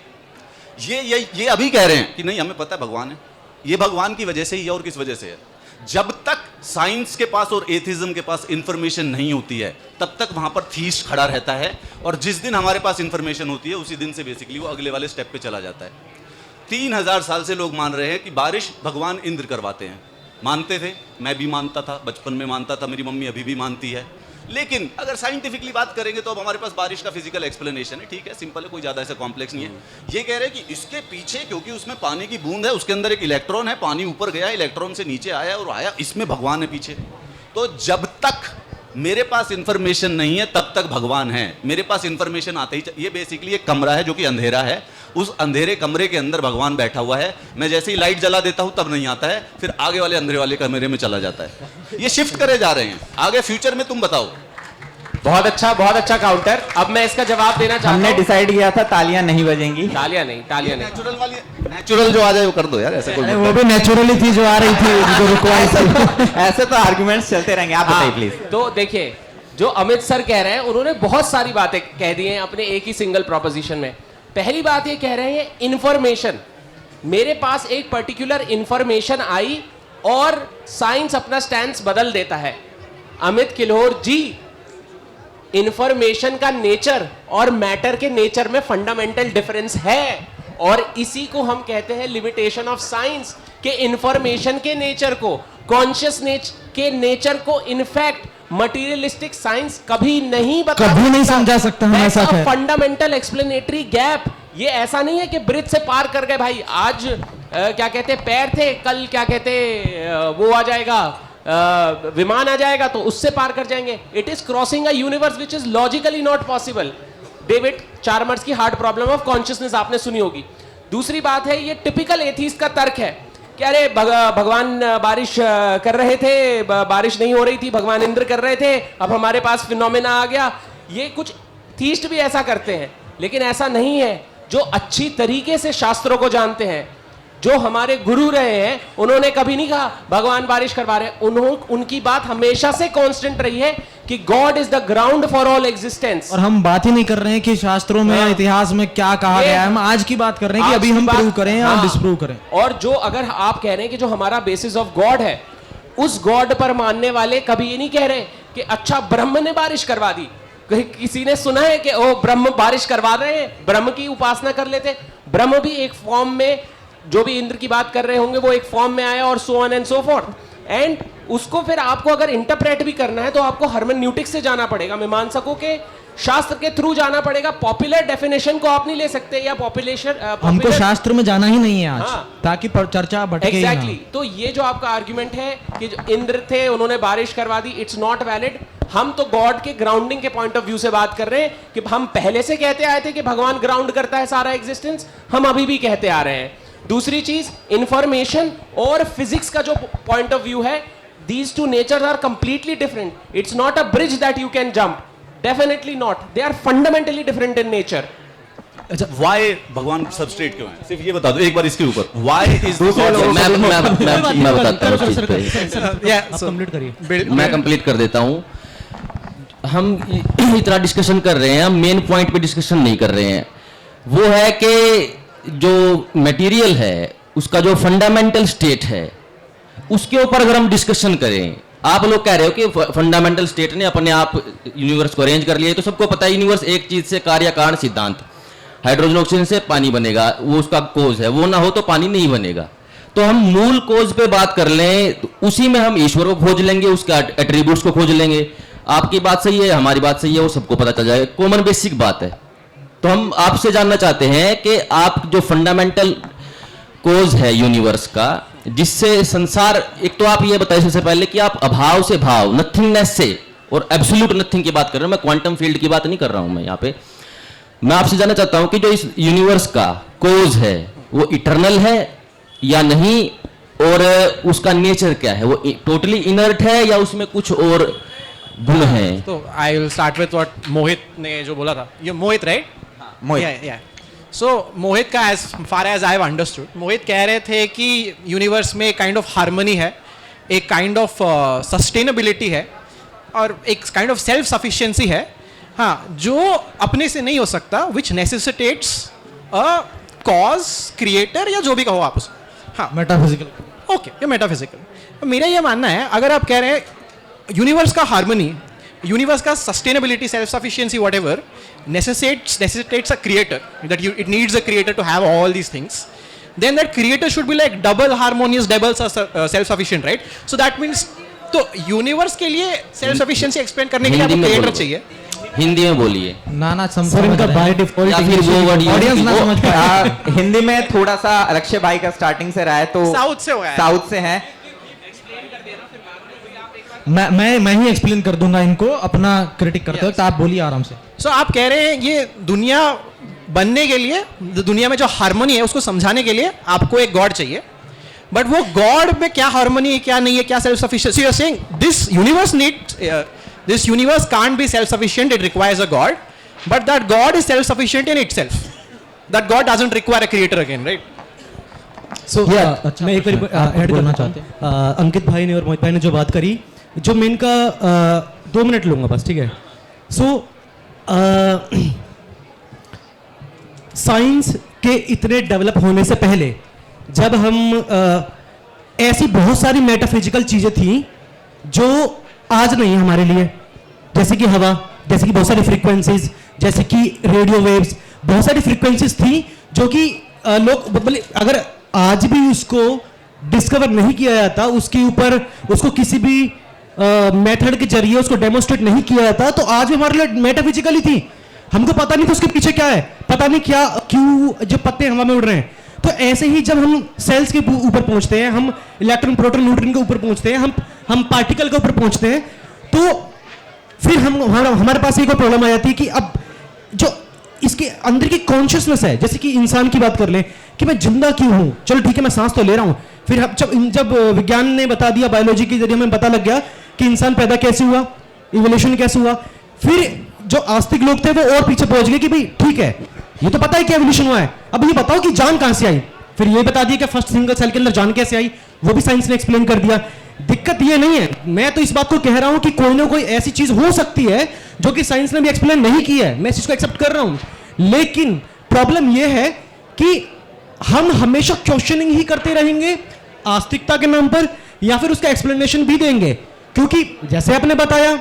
ये अभी कह रहे हैं कि नहीं हमें पता है भगवान है, ये भगवान की वजह से ही है और किस वजह से है। जब तक साइंस के पास और एथिज्म के पास इंफॉर्मेशन नहीं होती है तब तक वहां पर थीस्ट खड़ा रहता है, और जिस दिन हमारे पास इंफॉर्मेशन होती है उसी दिन से बेसिकली वो अगले वाले स्टेप पे चला जाता है। 3000 साल से लोग मान रहे हैं कि बारिश भगवान इंद्र करवाते हैं। मानते थे, मैं भी मानता था, बचपन में मानता था, मेरी मम्मी अभी भी मानती है। लेकिन अगर साइंटिफिकली बात करेंगे तो अब हमारे पास बारिश का फिजिकल एक्सप्लेनेशन है, ठीक है, सिंपल है, कोई ज्यादा ऐसा कॉम्प्लेक्स नहीं है। ये कह रहे हैं कि इसके पीछे क्योंकि उसमें पानी की बूंद है, उसके अंदर एक इलेक्ट्रॉन है, पानी ऊपर गया, इलेक्ट्रॉन से नीचे आया और आया, इसमें भगवान है पीछे। तो जब तक मेरे पास इंफॉर्मेशन नहीं है तब तक भगवान है। मेरे पास इंफॉर्मेशन आते ही ये बेसिकली एक कमरा है जो कि अंधेरा है, उस अंधेरे कमरे के अंदर भगवान बैठा हुआ है। मैं जैसे ही लाइट जला देता हूं तब नहीं आता है, फिर आगे वाले अंधेरे वाले कमरे में चला जाता है। ये शिफ्ट करे जा रहे हैं। आगे फ्यूचर में तुम बताओ। बहुत अच्छा काउंटर। अब मैं इसका जवाब देना चाहता हमने हूं। डिसाइड किया था तालियां नहीं बजेंगी। तालियां नहीं। नेचुरल जो आ जाए वो कर दो यार, ऐसा कोई वो भी नेचुरली थी जो आ रही थी, जो रिक्वायर्ड थी। ऐसे तो आर्गुमेंट्स चलते रहेंगे। आप बताइए प्लीज। तो देखिए, जो अमित सर कह रहे हैं उन्होंने बहुत सारी बातें कह दी हैं अपने एक ही सिंगल प्रोपोजिशन में। पहली बात ये कह रहे हैं इंफॉर्मेशन, मेरे पास एक पर्टिकुलर इंफॉर्मेशन आई और साइंस अपना स्टैंड बदल देता है। अमित किल्होर जी, इंफॉर्मेशन का नेचर और मैटर के नेचर में फंडामेंटल डिफरेंस है, और इसी को हम कहते हैं लिमिटेशन ऑफ साइंस, के इंफॉर्मेशन के नेचर को, कॉन्शियस के नेचर को इनफैक्ट मटेरियलिस्टिक साइंस कभी नहीं बता, कभी नहीं समझा सकता हम, ऐसा है। Fundamental explanatory gap. ये ऐसा नहीं है कि ब्रिज से पार कर गए भाई, आज क्या कहते पैर थे, कल क्या कहते वो आ जाएगा, विमान आ जाएगा तो उससे पार कर जाएंगे। It is crossing a universe which is logically not possible. David charmers की हार्ड प्रॉब्लम ऑफ कॉन्शियसनेस आपने सुनी होगी। दूसरी बात है, ये टिपिकल एथीस्ट का तर्क है कि अरे भगवान बारिश कर रहे थे, बारिश नहीं हो रही थी, भगवान इंद्र कर रहे थे, अब हमारे पास फिनोमेना आ गया। ये कुछ थीस्ट भी ऐसा करते हैं, लेकिन ऐसा नहीं है। जो अच्छी तरीके से शास्त्रों को जानते हैं, जो हमारे गुरु रहे हैं उन्होंने कभी नहीं कहा भगवान बारिश करवा रहे हैं। उनकी बात हमेशा से कांस्टेंट रही है कि God is the ground for all existence. और हम बात ही नहीं कर रहे हैं कि शास्त्रों में या इतिहास में क्या कहा गया है, हम आज की बात कर रहे हैं कि अभी हम प्रूव करें या डिस्प्रूव करें। और जो अगर आप कह रहे हैं कि जो हमारा बेसिस ऑफ गॉड है, उस गॉड पर मानने वाले कभी ये नहीं कह रहे कि अच्छा ब्रह्म ने बारिश करवा दी। किसी ने सुना है कि ओ ब्रह्म बारिश करवा रहे हैं, ब्रह्म की उपासना कर लेते। ब्रह्म भी एक फॉर्म में, जो भी इंद्र की बात कर रहे होंगे वो एक फॉर्म में आया, और so on and so fourth. And उसको फिर आपको अगर इंटरप्रेट भी करना है तो आपको हर्मेन्यूटिक्स से जाना पड़ेगा, मीमांसकों के शास्त्र के थ्रू जाना पड़ेगा। पॉपुलर डेफिनेशन को आप नहीं ले सकते, या पॉपुलेशन हमको शास्त्र में जाना ही नहीं है आज, हाँ। ताकि चर्चा भटके ही ना। एग्जैक्टली। तो ये जो आपका आर्ग्यूमेंट है कि जो इंद्र थे उन्होंने बारिश करवा दी, इट्स नॉट वैलिड। हम तो गॉड के ग्राउंडिंग के पॉइंट ऑफ व्यू से बात कर ररहे हैं कि हम पहले से कहते आए थे कि भगवान ग्राउंड करता है सारा एग्जिस्टेंस, हम अभी भी कहते आ रहे हैं। दूसरी चीज, इंफॉर्मेशन और फिजिक्स का जो पॉइंट ऑफ व्यू है, these two natures are completely different. It's not a bridge that you can jump. Definitely not. They are fundamentally different in nature. अच्छा, why भगवान सबस्ट्रेट क्यों है? सिर्फ ये बता दो एक बार इसके ऊपर। Why is God मैं बताता हूँ चीज़ पे। आप कंप्लीट करिए। मैं कंप्लीट कर देता हूँ। हम इतना डिस्कशन कर रहे हैं, हम मेन पॉइंट पे डिस्कशन नहीं कर रहे हैं। वो है कि जो मटेरियल है उसका जो फंडामेंटल स्टेट है उसके ऊपर अगर हम डिस्कशन करें, आप लोग कह रहे हो कि फंडामेंटल स्टेट ने अपने आप यूनिवर्स को अरेंज कर लिया है, तो सबको पता है यूनिवर्स एक चीज से कार्य कारण सिद्धांत, हाइड्रोजन ऑक्सीजन से पानी बनेगा, वो उसका कोज है, वो ना हो तो पानी नहीं बनेगा। तो हम मूल कोज पे बात कर लें तो उसी में हम ईश्वर को खोज लेंगे, उसका एट्रीब्यूट्स को खोज लेंगे। आपकी बात सही है, हमारी बात सही है, वो सबको पता चल जाएगा, कॉमन बेसिक बात है। तो हम आपसे जानना चाहते हैं कि आप जो फंडामेंटल कोज है यूनिवर्स का, जिससे संसार, एक तो आप ये बताइए सबसे पहले कि आप अभाव से भाव, नथिंगनेस से, और एब्सोल्यूट नथिंग की बात कर रहा हूं मैं, क्वांटम फील्ड की बात नहीं कर रहा हूं मैं यहाँ पे। मैं आपसे जानना चाहता हूं कि जो इस यूनिवर्स का कोज है वो इटर्नल है या नहीं, और उसका नेचर क्या है, वो टोटली इनर्ट है या उसमें कुछ और गुण है? तो I will start with what Mohit ने जो बोला था। ये मोहित, राइट? मोहित। सो मोहित का, as far as I have understood, Mohit कह रहे थे कि यूनिवर्स में एक काइंड ऑफ हार्मनी है, एक काइंड ऑफ सस्टेनेबिलिटी है, और एक काइंड ऑफ सेल्फ सफिशिएंसी है, हाँ, जो अपने से नहीं हो सकता, विच नेसेसिटेट्स अ कॉज, क्रिएटर, या जो भी कहो आप उसे। हाँ, मेटाफिजिकल। ओके, ये मेटाफिजिकल। मेरा ये मानना है, अगर आप कह रहे हैं यूनिवर्स का हार्मनी, यूनिवर्स का sustainability, self sufficiency, whatever, necessitates a creator, that it needs a creator to have all these things, then that creator should be like double harmonious, double self sufficient, right? So that means तो universe के लिए self sufficiency explain करने के लिए आपको creator चाहिए। हिंदी में बोलिए ना सर, इनका बाय डिफॉल्ट या फिर वो वर्ड ऑडियंस ना समझ पाए। हिंदी में थोड़ा सा अक्षय भाई का स्टार्टिंग से रहा है, तो साउथ से हुआ है, साउथ से है। मैं ही एक्सप्लेन कर दूंगा इनको अपना क्रिटिक करते वक्त, आप बोलिए आराम से। सो आप कह रहे हैं ये दुनिया बनने के लिए, दुनिया में जो हार्मनी है उसको समझाने के लिए आपको एक गॉड चाहिए, बट वो गॉड में क्या हार्मनी है, क्या नहीं है, क्या self sufficiency? You are saying this universe needs, this universe can't be self sufficient, it requires a god, but that god is self sufficient in itself, that god doesn't require a creator again, right? So मैं एक बार add करना चाहते हैं, अंकित भाई ने और मोहित भाई ने जो बात करी, जो मैं इनका 2 मिनट लूंगा बस, ठीक है? सो साइंस के इतने डेवलप होने से पहले जब हम ऐसी बहुत सारी मेटाफिजिकल चीजें थी जो आज नहीं हमारे लिए, जैसे कि हवा, जैसे कि बहुत सारी फ्रीक्वेंसीज, जैसे कि रेडियो वेव्स, बहुत सारी फ्रीक्वेंसीज थी जो कि लोग मतलब अगर आज भी उसको डिस्कवर नहीं किया जाता, उसके ऊपर उसको किसी भी मेथड के जरिए उसको डेमोन्स्ट्रेट नहीं किया जाता, तो आज भी हमारे लिए मेटाफिजिकली थी, हमको पता नहीं था उसके पीछे क्या है, पता नहीं क्या क्यों जो पत्ते हवा में उड़ रहे हैं। तो ऐसे ही जब हम सेल्स के ऊपर पहुंचते हैं, हम इलेक्ट्रॉन, प्रोटॉन, न्यूट्रॉन के ऊपर पहुंचते हैं, हम पार्टिकल के ऊपर पहुंचते हैं, तो फिर हमारे पास एक और प्रॉब्लम आ जाती है कि अब जो इसके अंदर की कॉन्शियसनेस है, जैसे कि इंसान की बात कर ले कि मैं जिंदा क्यों हूं, चलो ठीक है मैं सांस तो ले रहा हूं, फिर जब विज्ञान ने बता दिया, बायोलॉजी के जरिए हमें पता लग गया कि इंसान पैदा कैसे हुआ, इवोल्यूशन कैसे हुआ, फिर जो आस्तिक लोग थे वो और पीछे पहुंच गए कि भाई ठीक है ये तो पता है कि एवोल्यूशन हुआ है, अब ये बताओ कि जान कहां से आई, फिर ये बता दिया कि फर्स्ट सिंगल सेल के अंदर जान कैसे आई, वो भी साइंस ने एक्सप्लेन कर दिया। दिक्कत ये नहीं है, मैं तो इस बात को कह रहा हूं कि कोई ना कोई ऐसी चीज हो सकती है जो कि साइंस ने भी एक्सप्लेन नहीं की है, मैं इस चीज को एक्सेप्ट कर रहा हूं। लेकिन प्रॉब्लम ये है कि हम हमेशा क्वेश्चनिंग ही करते रहेंगे आस्तिकता के नाम पर, या फिर उसका एक्सप्लेनेशन भी देंगे। क्योंकि जैसे आपने बताया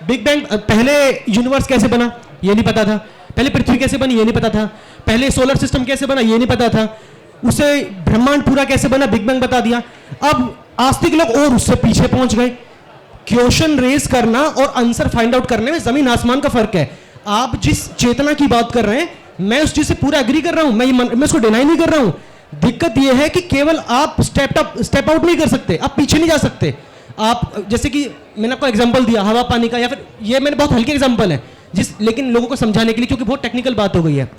बिग बैंग, पहले यूनिवर्स कैसे बना ये नहीं पता था, पहले पृथ्वी कैसे बनी ये नहीं पता था, पहले सोलर सिस्टम कैसे बना ये नहीं पता था, उसे ब्रह्मांड पूरा कैसे बना बिग बैंग बता दिया। अब आस्तिक लोग और उससे पीछे पहुंच गए। क्वेश्चन रेज करना और आंसर फाइंड आउट करने में जमीन आसमान का फर्क है। आप जिस चेतना की बात कर रहे हैं मैं उस चीज से पूरा एग्री कर रहा हूं, मैं उसको डिनाई नहीं कर रहा हूं। दिक्कत यह है कि केवल आप स्टेप आउट नहीं कर सकते, आप पीछे नहीं जा सकते। आप जैसे कि मैंने आपको एग्जांपल दिया हवा पानी का, या फिर ये मैंने बहुत हल्के एग्जांपल है लेकिन लोगों को समझाने के लिए, क्योंकि बहुत टेक्निकल बात हो गई है।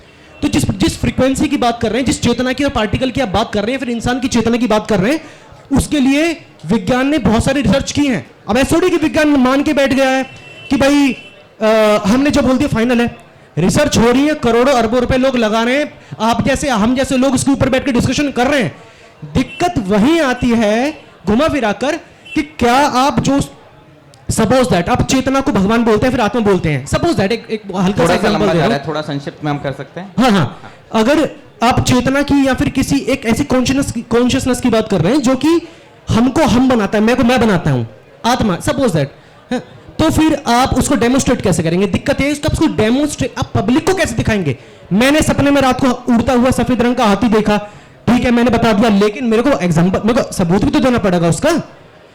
तो जिस फ्रीक्वेंसी की बात कर रहे हैं, जिस चेतना की और पार्टिकल की आप बात कर रहे हैं, फिर इंसान की चेतना की बात कर रहे हैं, उसके लिए विज्ञान ने बहुत सारी रिसर्च की है। अब ऐसा थोड़ी कि विज्ञान मान के बैठ गया है कि भाई हमने जो बोल दिया फाइनल है। रिसर्च हो रही है, करोड़ों अरबों रुपए लोग लगा रहे हैं, आप जैसे हम जैसे लोग इसके ऊपर बैठ के डिस्कशन कर रहे हैं। दिक्कत वहीं आती है घुमा फिरा कर कि क्या आप जो सपोज दैट आप चेतना को भगवान बोलते हैं फिर आत्मा बोलते हैं, सपोज दैट एक हल्का सा एग्जांपल दे रहा हूं, थोड़ा संक्षिप्त में हम कर सकते हैं। हाँ हाँ, अगर आप चेतना की या फिर किसी एक ऐसी कॉन्शियसनेस की बात कर रहे हैं जो कि हमको हम बनाता है, मैं को मैं बनाता हूं, आत्मा, सपोज दैट, तो फिर आप उसको डेमोस्ट्रेट कैसे करेंगे? दिक्कत है उसको डेमोस्ट्रेट आप पब्लिक को कैसे दिखाएंगे? मैंने सपने में रात को उड़ता हुआ सफेद रंग का हाथी देखा, ठीक है मैंने बता दिया, लेकिन मेरे को सबूत भी तो देना पड़ेगा उसका।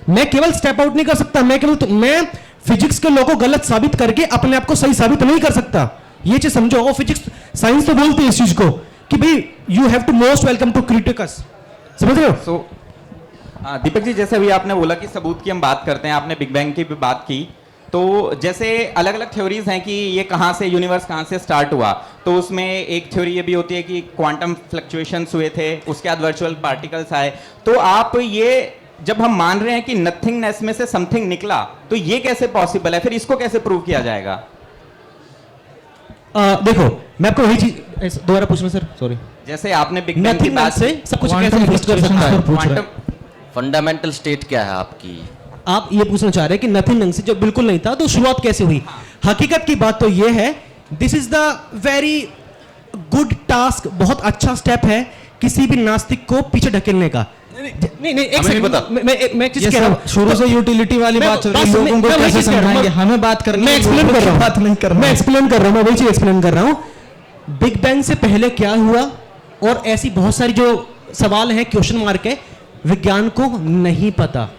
मैं केवल स्टेप आउट नहीं कर सकता, मैं फिजिक्स के लॉ को गलत साबित करके अपने आप को सही साबित नहीं कर सकता। ये चीज समझो। और फिजिक्स साइंस तो बोलती है इस चीज को कि भाई you have to most welcome to critics, समझ रहे हो? दीपक जी, जैसे अभी आपने बोला कि सबूत की हम बात करते हैं, आपने बिग बैंग की भी बात की, तो जैसे अलग अलग थ्योरीज हैं कि ये कहाँ से यूनिवर्स कहाँ से स्टार्ट हुआ, तो उसमें एक थ्योरी ये भी होती है कि क्वांटम फ्लक्चुएशंस हुए थे, उसके बाद वर्चुअल पार्टिकल्स आए। तो आप ये जब हम मान रहे हैं कि नथिंगनेस में से समथिंग निकला, तो ये कैसे पॉसिबल है? फिर इसको कैसे प्रूव किया जाएगा? देखो मैं आपको वही चीज दोबारा पूछना सर, सॉरी। जैसे आपने बिग बैंग की बात से सब कुछ कैसे एग्जिस्ट कर सकता है? क्वांटम फंडामेंटल स्टेट क्या है आपकी? आप ये पूछना चाह रहे हैं कि नथिंग से जो बिल्कुल नहीं था तो शुरुआत कैसे हुई? हकीकत की बात तो ये है, this is the very good task, बहुत अच्छा स्टेप है किसी भी नास्तिक को पीछे ढकेलने का। नहीं एक सेकंड, मैं चीज कह रहा हूं, शुरू से यूटिलिटी वाली बात चल रही है, लोगों को कैसे समझाएंगे? हमें बात करनी है, मैं एक्सप्लेन कर रहा हूं, बात नहीं करना, मैं एक्सप्लेन कर रहा हूं, मैं वही चीज एक्सप्लेन कर रहा हूं। बिग बैंग से पहले क्या हुआ और ऐसी बहुत सारी जो सवाल है, क्वेश्चन मार्क है, विज्ञान को नहीं पता।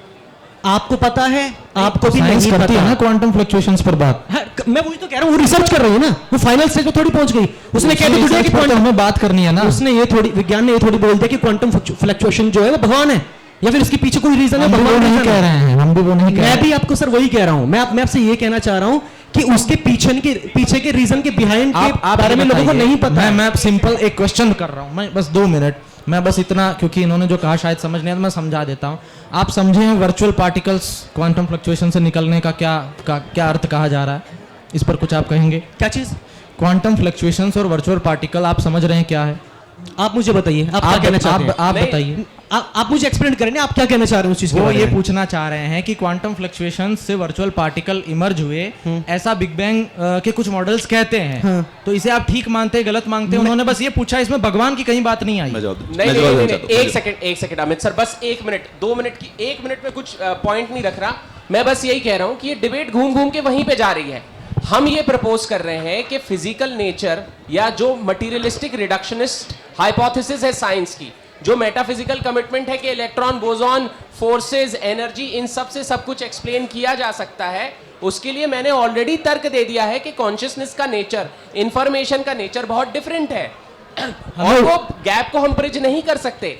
आपको पता है, आपको भी नहीं करती पता है ना क्वांटम फ्लक्चुएशंस पर बात। मैं वही तो कह रहा हूं, वो रिसर्च कर रही है ना, वो फाइनल स्टेज पे थोड़ी पहुंच गई। उसने कह दिया कि क्वांटम हमें बात करनी है ना, उसने ये थोड़ी, विज्ञान ने ये थोड़ी बोल दिया कि क्वांटम फ्लक्चुएशन जो है वो भगवान है, या फिर इसके पीछे कोई रीजन है, भगवान नहीं कह रहे हैं, हम भी वो नहीं कह रहे हैं। मैं भी आपको सर वही कह रहा हूं, मैं आपसे ये कहना चाह रहा हूं कि उसके पीछे के रीजन के बिहाइंड के बारे में लोगों को नहीं पता। मैं सिंपल एक क्वेश्चन कर रहा हूं, मैं बस 2 मिनट, मैं बस इतना, क्योंकि इन्होंने जो कहा शायद समझ नहीं आया तो मैं समझा देता हूं। आप समझे हैं वर्चुअल पार्टिकल्स क्वांटम फ्लक्चुएशन से निकलने का क्या अर्थ कहा जा रहा है? इस पर कुछ आप कहेंगे? क्या चीज? क्वांटम फ्लक्चुएशंस और वर्चुअल पार्टिकल आप समझ रहे हैं क्या है? आप मुझे बताइए, आप क्या कहना चाहते हैं? आप बताइए, आप मुझे एक्सप्लेन करें, आप क्या कहना चाह रहे हैं उस चीज के वो बारे ये में? पूछना चाह रहे हैं कि क्वांटम फ्लक्चुएशंस से वर्चुअल पार्टिकल इमर्ज हुए, ऐसा बिग बैंग के कुछ मॉडल्स कहते हैं। हाँ। तो इसे आप ठीक मानते हैं, गलत मानते हैं? उन्होंने बस ये पूछा, इसमें भगवान की कहीं बात नहीं आई। नहीं, एक सेकंड अमित सर, बस 1 मिनट, 2 मिनट की, 1 मिनट में कुछ पॉइंट नहीं रख रहा। मैं बस यही कह रहा हूं कि ये डिबेट घूम घूम के वहीं पे जा रही है। हम ये प्रपोज कर रहे हैं कि फिजिकल नेचर या जो मटेरियलिस्टिक रिडक्शनिस्ट हाइपोथेसिस है साइंस की, जो मेटाफिजिकल कमिटमेंट है कि इलेक्ट्रॉन, बोसॉन, फोर्सेस, एनर्जी, इन सब से सब कुछ एक्सप्लेन किया जा सकता है, उसके लिए मैंने ऑलरेडी तर्क दे दिया है कि कॉन्शियसनेस का नेचर, इंफॉर्मेशन का नेचर बहुत डिफरेंट है और वो गैप को हम ब्रिज नहीं कर सकते।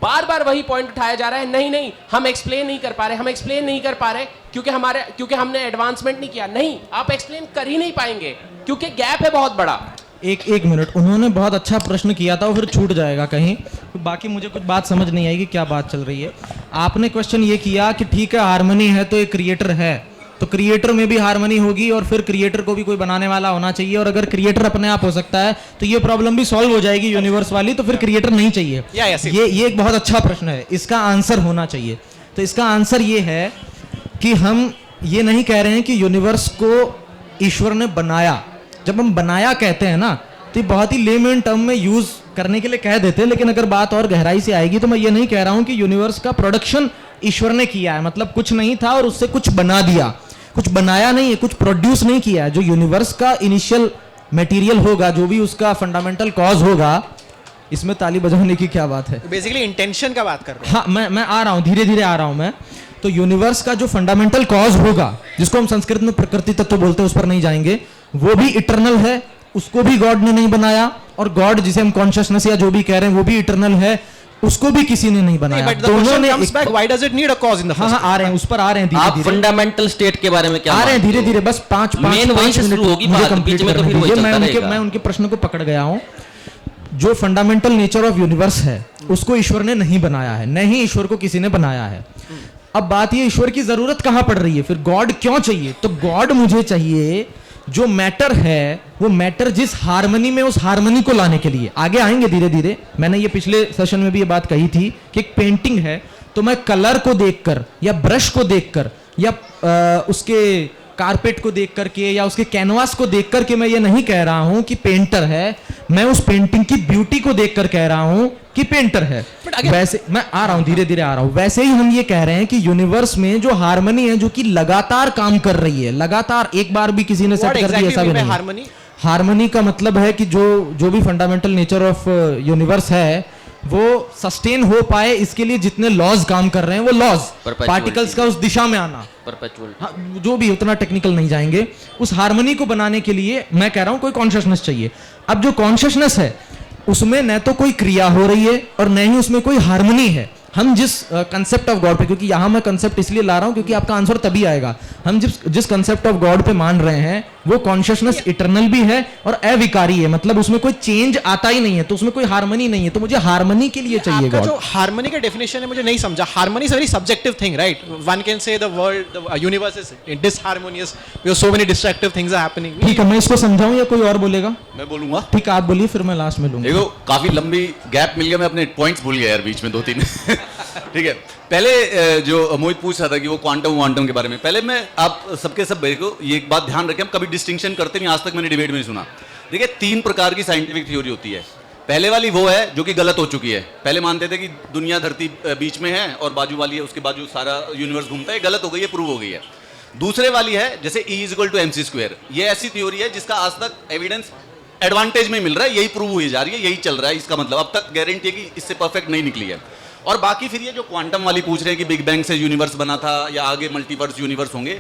बार बार वही पॉइंट उठाया जा रहा है, नहीं हम एक्सप्लेन नहीं कर पा रहे क्योंकि हमने एडवांसमेंट नहीं किया। नहीं, आप एक्सप्लेन कर ही नहीं पाएंगे क्योंकि गैप है बहुत बड़ा। एक मिनट, उन्होंने बहुत अच्छा प्रश्न किया था, वो फिर छूट जाएगा कहीं, तो बाकी मुझे कुछ बात समझ नहीं आएगी क्या बात चल रही है। आपने क्वेश्चन ये किया कि ठीक है हार्मनी है तो एक क्रिएटर है, तो क्रिएटर में भी हार्मनी होगी, और फिर क्रिएटर को भी कोई बनाने वाला होना चाहिए, और अगर क्रिएटर अपने आप हो सकता है तो ये प्रॉब्लम भी सॉल्व हो जाएगी यूनिवर्स वाली, तो फिर क्रिएटर नहीं चाहिए। ये एक बहुत अच्छा प्रश्न है, इसका आंसर होना चाहिए। तो इसका आंसर ये है कि हम ये नहीं कह रहे हैं कि यूनिवर्स को ईश्वर ने बनाया। जब हम बनाया कहते हैं ना, तो ये बहुत ही लेमन टर्म में यूज करने के लिए कह देते हैं, लेकिन अगर बात और गहराई से आएगी तो मैं ये नहीं कह रहा हूं कि यूनिवर्स का प्रोडक्शन ईश्वर ने किया है, मतलब कुछ नहीं था और उससे कुछ बना दिया। कुछ बनाया नहीं है, कुछ प्रोड्यूस नहीं किया है। जो यूनिवर्स का इनिशियल मटेरियल होगा, जो भी उसका फंडामेंटल कॉज होगा, इसमें ताली बजाने की क्या बात है? बेसिकली इंटेंशन का बात कर रहे हैं। हाँ, मैं आ रहा हूँ, धीरे धीरे आ रहा हूँ मैं। तो यूनिवर्स का जो फंडामेंटल कॉज होगा, जिसको हम संस्कृत में प्रकृति तत्व बोलते हैं, उस पर नहीं जाएंगे, वो भी इटर्नल है, उसको भी गॉड ने नहीं बनाया। और गॉड जिसे हम कॉन्शियसनेस या जो भी कह रहे हैं, वो भी इटर्नल है, उसको भी किसी ने नहीं बनाया। दोनों ने why does it need a cause in the first? हाँ, आ रहे हैं, उस पर आ रहे हैं आप फंडामेंटल स्टेट के बारे में क्या आ रहे हैं धीरे धीरे, बस पांच मेन वहीं से शुरू होगी मुझे बात, कंप्लीट बीच में तो करने फिर वही दीजिए। चलता रहेगा। मैं उनके प्रश्न को पकड़ गया हूं। जो फंडामेंटल नेचर ऑफ यूनिवर्स है, उसको ईश्वर ने नहीं बनाया है, न ही ईश्वर को किसी ने बनाया है। अब बात ये, ईश्वर की जरूरत कहां पड़ रही है, फिर गॉड क्यों चाहिए? तो गॉड मुझे चाहिए, जो मैटर है वो मैटर जिस हार्मनी में, उस हार्मनी को लाने के लिए। आगे आएंगे धीरे धीरे। मैंने ये पिछले सेशन में भी ये बात कही थी कि एक पेंटिंग है, तो मैं कलर को देखकर या ब्रश को देखकर या उसके कारपेट को देख करके या उसके कैनवास को देख करके मैं ये नहीं कह रहा हूं कि पेंटर है, मैं उस पेंटिंग की ब्यूटी को देखकर कह रहा हूं कि पेंटर है। वैसे मैं आ रहा हूं, धीरे धीरे आ रहा हूं। वैसे ही हम ये कह रहे हैं कि यूनिवर्स में जो हार्मनी है, जो कि लगातार काम कर रही है, लगातार, एक बार भी किसी ने सेट कर दी ऐसा भी नहीं। हार्मनी का मतलब है कि जो भी फंडामेंटल नेचर ऑफ यूनिवर्स है वो सस्टेन हो पाए, इसके लिए जितने लॉज काम कर रहे हैं, वो लॉज, पार्टिकल्स का उस दिशा में आना, हाँ, जो भी, उतना टेक्निकल नहीं जाएंगे। उस हार्मनी को बनाने के लिए मैं कह रहा हूं कोई कॉन्शियसनेस चाहिए। अब जो कॉन्शियसनेस है, उसमें न तो कोई क्रिया हो रही है और न ही उसमें कोई हार्मनी है। हम जिस कंसेप्ट ऑफ गॉड पे, क्योंकि यहां मैं कंसेप्ट इसलिए ला रहा हूं क्योंकि आपका आंसर तभी आएगा, हम जिस कंसेप्ट ऑफ गॉड पे मान रहे हैं, वो कॉन्शियसनेस इटर्नल भी है और अविकारी है, मतलब उसमें कोई चेंज आता ही नहीं है, तो उसमें कोई हार्मनी नहीं है। तो मुझे हार्मनी के लिए चाहिए गॉड। जो हार्मनी का डेफिनेशन है, मुझे नहीं समझा। Harmony is very subjective thing, right? One can say the world, the universe is disharmonious because so many destructive things are happening. ठीक है, मैं इसको समझाऊं या कोई और बोलेगा? मैं बोलूंगा। ठीक है, आप बोलिए, फिर मैं लास्ट में लूंगा। देखो, काफी लंबी गैप मिल गया, मैं अपने पॉइंट्स भूल गया यार बीच में 2-3। ठीक है, पहले जो मोहित पूछ रहा था कि वो क्वांटम के बारे में, पहले मैं आप सबके सब को ये एक बात ध्यान रखें, हम कभी डिस्टिंक्शन करते नहीं, आज तक मैंने डिबेट में नहीं सुना। देखिए, 3 प्रकार की साइंटिफिक थ्योरी होती है। पहले वाली वो है जो कि गलत हो चुकी है। पहले मानते थे कि दुनिया धरती बीच में है और बाजू वाली है, उसके बाजू सारा यूनिवर्स घूमता है, गलत हो गई है, प्रूव हो गई है। दूसरे वाली है जैसे E=mc², ये ऐसी थ्योरी है जिसका आज तक एविडेंस एडवांटेज में मिल रहा है, यही प्रूव हुई जा रही है, यही चल रहा है। इसका मतलब अब तक गारंटी है कि इससे परफेक्ट नहीं निकली है। और बाकी फिर ये जो क्वांटम वाली पूछ रहे हैं कि बिग बैंग से यूनिवर्स बना था या आगे मल्टीवर्स यूनिवर्स होंगे,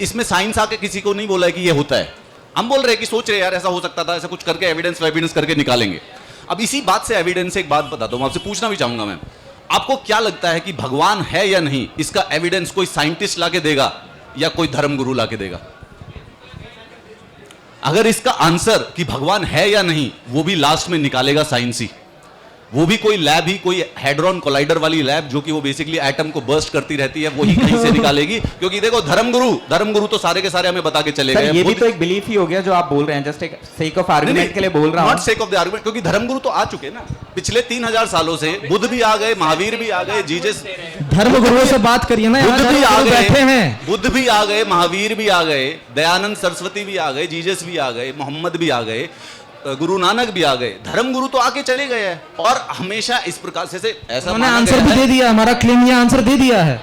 इसमें साइंस आके किसी को नहीं बोला है कि ये होता है। हम बोल रहे हैं कि सोच रहे यार ऐसा हो सकता था, ऐसा कुछ करके एविडेंस करके निकालेंगे। अब इसी बात से एविडेंस से एक बात बताता हूं, आपसे पूछना भी चाहूंगा मैं, आपको क्या लगता है कि भगवान है या नहीं, इसका एविडेंस कोई साइंटिस्ट लाके देगा या कोई धर्मगुरु लाके देगा? अगर इसका आंसर कि भगवान है या नहीं वो भी लास्ट में निकालेगा साइंस ही, वो भी कोई लैब ही, कोई हेड्रॉन कोलाइडर वाली लैब जो कि वो बेसिकली एटम को बर्स्ट करती रहती है, वो ही कहीं से निकालेगी। क्योंकि देखो, धर्मगुरु तो सारे के सारे हमें बता के चले गए। ये भी तो एक बिलीफ ही हो गया जो आप बोल रहे हैं, जस्ट एक सेक ऑफ आर्गुमेंट के लिए बोल रहा हूं। Not sake of the argument, क्योंकि धर्मगुरु तो आ चुके हैं ना पिछले 3000 सालों से। बुद्ध भी आ गए, महावीर भी आ गए, जीसस, धर्मगुरुओं से बात करिए ना, बुद्ध भी आ बैठे हैं, बुद्ध भी आ गए, महावीर भी आ गए, दयानंद सरस्वती भी आ गए, जीसस भी आ गए, मोहम्मद भी आ गए, गुरु नानक भी आ गए। धर्मगुरु तो आके चले गए हैं और हमेशा इस प्रकार से ऐसा उन्होंने आंसर भी दे दिया, हमारा क्लेम ये आंसर दे दिया है।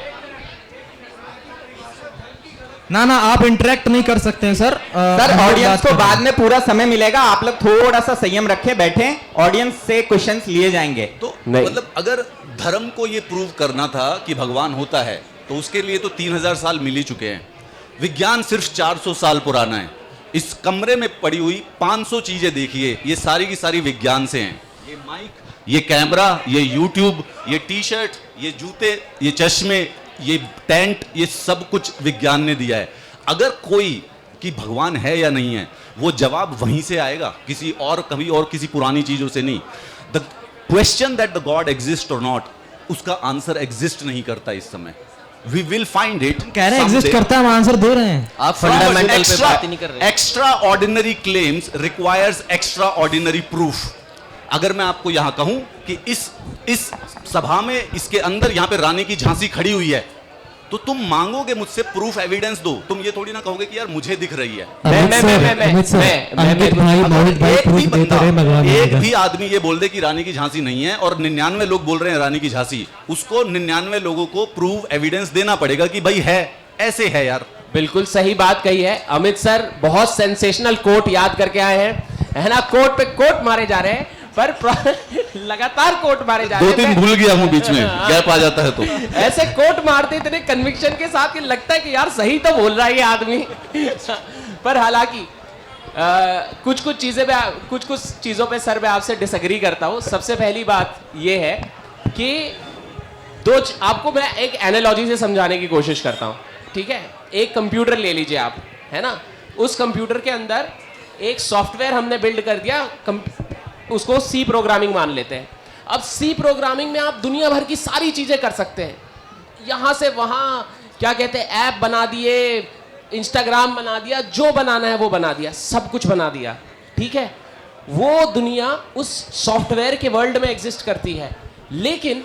ना आप इंटरेक्ट नहीं कर सकते हैं सर। सर, ऑडियंस को बाद में पूरा समय मिलेगा, आप लोग थोड़ा सा संयम रखें, बैठे, ऑडियंस से क्वेश्चंस लिए जाएंगे। तो मतलब अगर धर्म को ये प्रूव करना था कि भगवान होता है तो उसके लिए तो 3000 साल मिल ही चुके हैं। विज्ञान सिर्फ 400 साल पुराना है। इस कमरे में पड़ी हुई 500 चीजें देखिए, ये सारी की सारी विज्ञान से हैं। ये माइक, ये कैमरा, ये यूट्यूब, ये टी शर्ट, ये जूते, ये चश्मे, ये टेंट, ये सब कुछ विज्ञान ने दिया है। अगर कोई कि भगवान है या नहीं है, वो जवाब वहीं से आएगा, किसी और, कभी और किसी पुरानी चीजों से नहीं। The question that the God exist और नॉट, उसका आंसर एग्जिस्ट नहीं करता इस समय। We will find it. कह रहे हैं एग्जिस्ट करता है, हम आंसर दे रहे हैं। आप फंडामेंटल पे बात ही नहीं कर रहे। Extra ordinary claims requires extra ordinary proof. अगर मैं आपको यहां कहूं कि इस सभा में इसके अंदर यहां पे रानी की झांसी खड़ी हुई है, तो तुम मांगोगे मुझसे प्रूफ एविडेंस दो। तुम ये थोड़ी ना कहोगे कि यार मुझे दिख रही है। एक भी आदमी ये बोल दे कि रानी की झांसी नहीं है और 99 लोग बोल रहे हैं रानी की झांसी, उसको 99 लोगों को प्रूफ एविडेंस देना पड़ेगा कि भाई है, ऐसे है यार। बिल्कुल सही बात कही है अमित सर, बहुत सेंसेशनल कोट याद करके आए हैं, है ना। कोट पे कोट मारे जा रहे हैं, पर लगातार कोट मारे जा रहे हैं। 2-3 भूल गया हूं बीच में, गैप आ जाता है तो ऐसे कोट मारते इतने कन्विक्शन के साथ कि लगता है कि यार सही तो बोल रहा है ये आदमी। पर हालांकि कुछ चीजों पे सर मैं आपसे डिसएग्री करता हूं। सबसे पहली बात ये है कि आपको मैं एक एनालॉजी से समझाने की कोशिश करता हूं, ठीक है। एक कंप्यूटर ले लीजिए आप, है ना। उस कंप्यूटर के अंदर एक सॉफ्टवेयर हमने बिल्ड कर दिया, उसको सी प्रोग्रामिंग मान लेते हैं। अब सी प्रोग्रामिंग में आप दुनिया भर की सारी चीजें कर सकते हैं, यहां से वहां क्या कहते हैं, ऐप बना दिए, इंस्टाग्राम बना दिया, जो बनाना है वो बना दिया, सब कुछ बना दिया, ठीक है। वो दुनिया उस सॉफ्टवेयर के वर्ल्ड में एग्जिस्ट करती है, लेकिन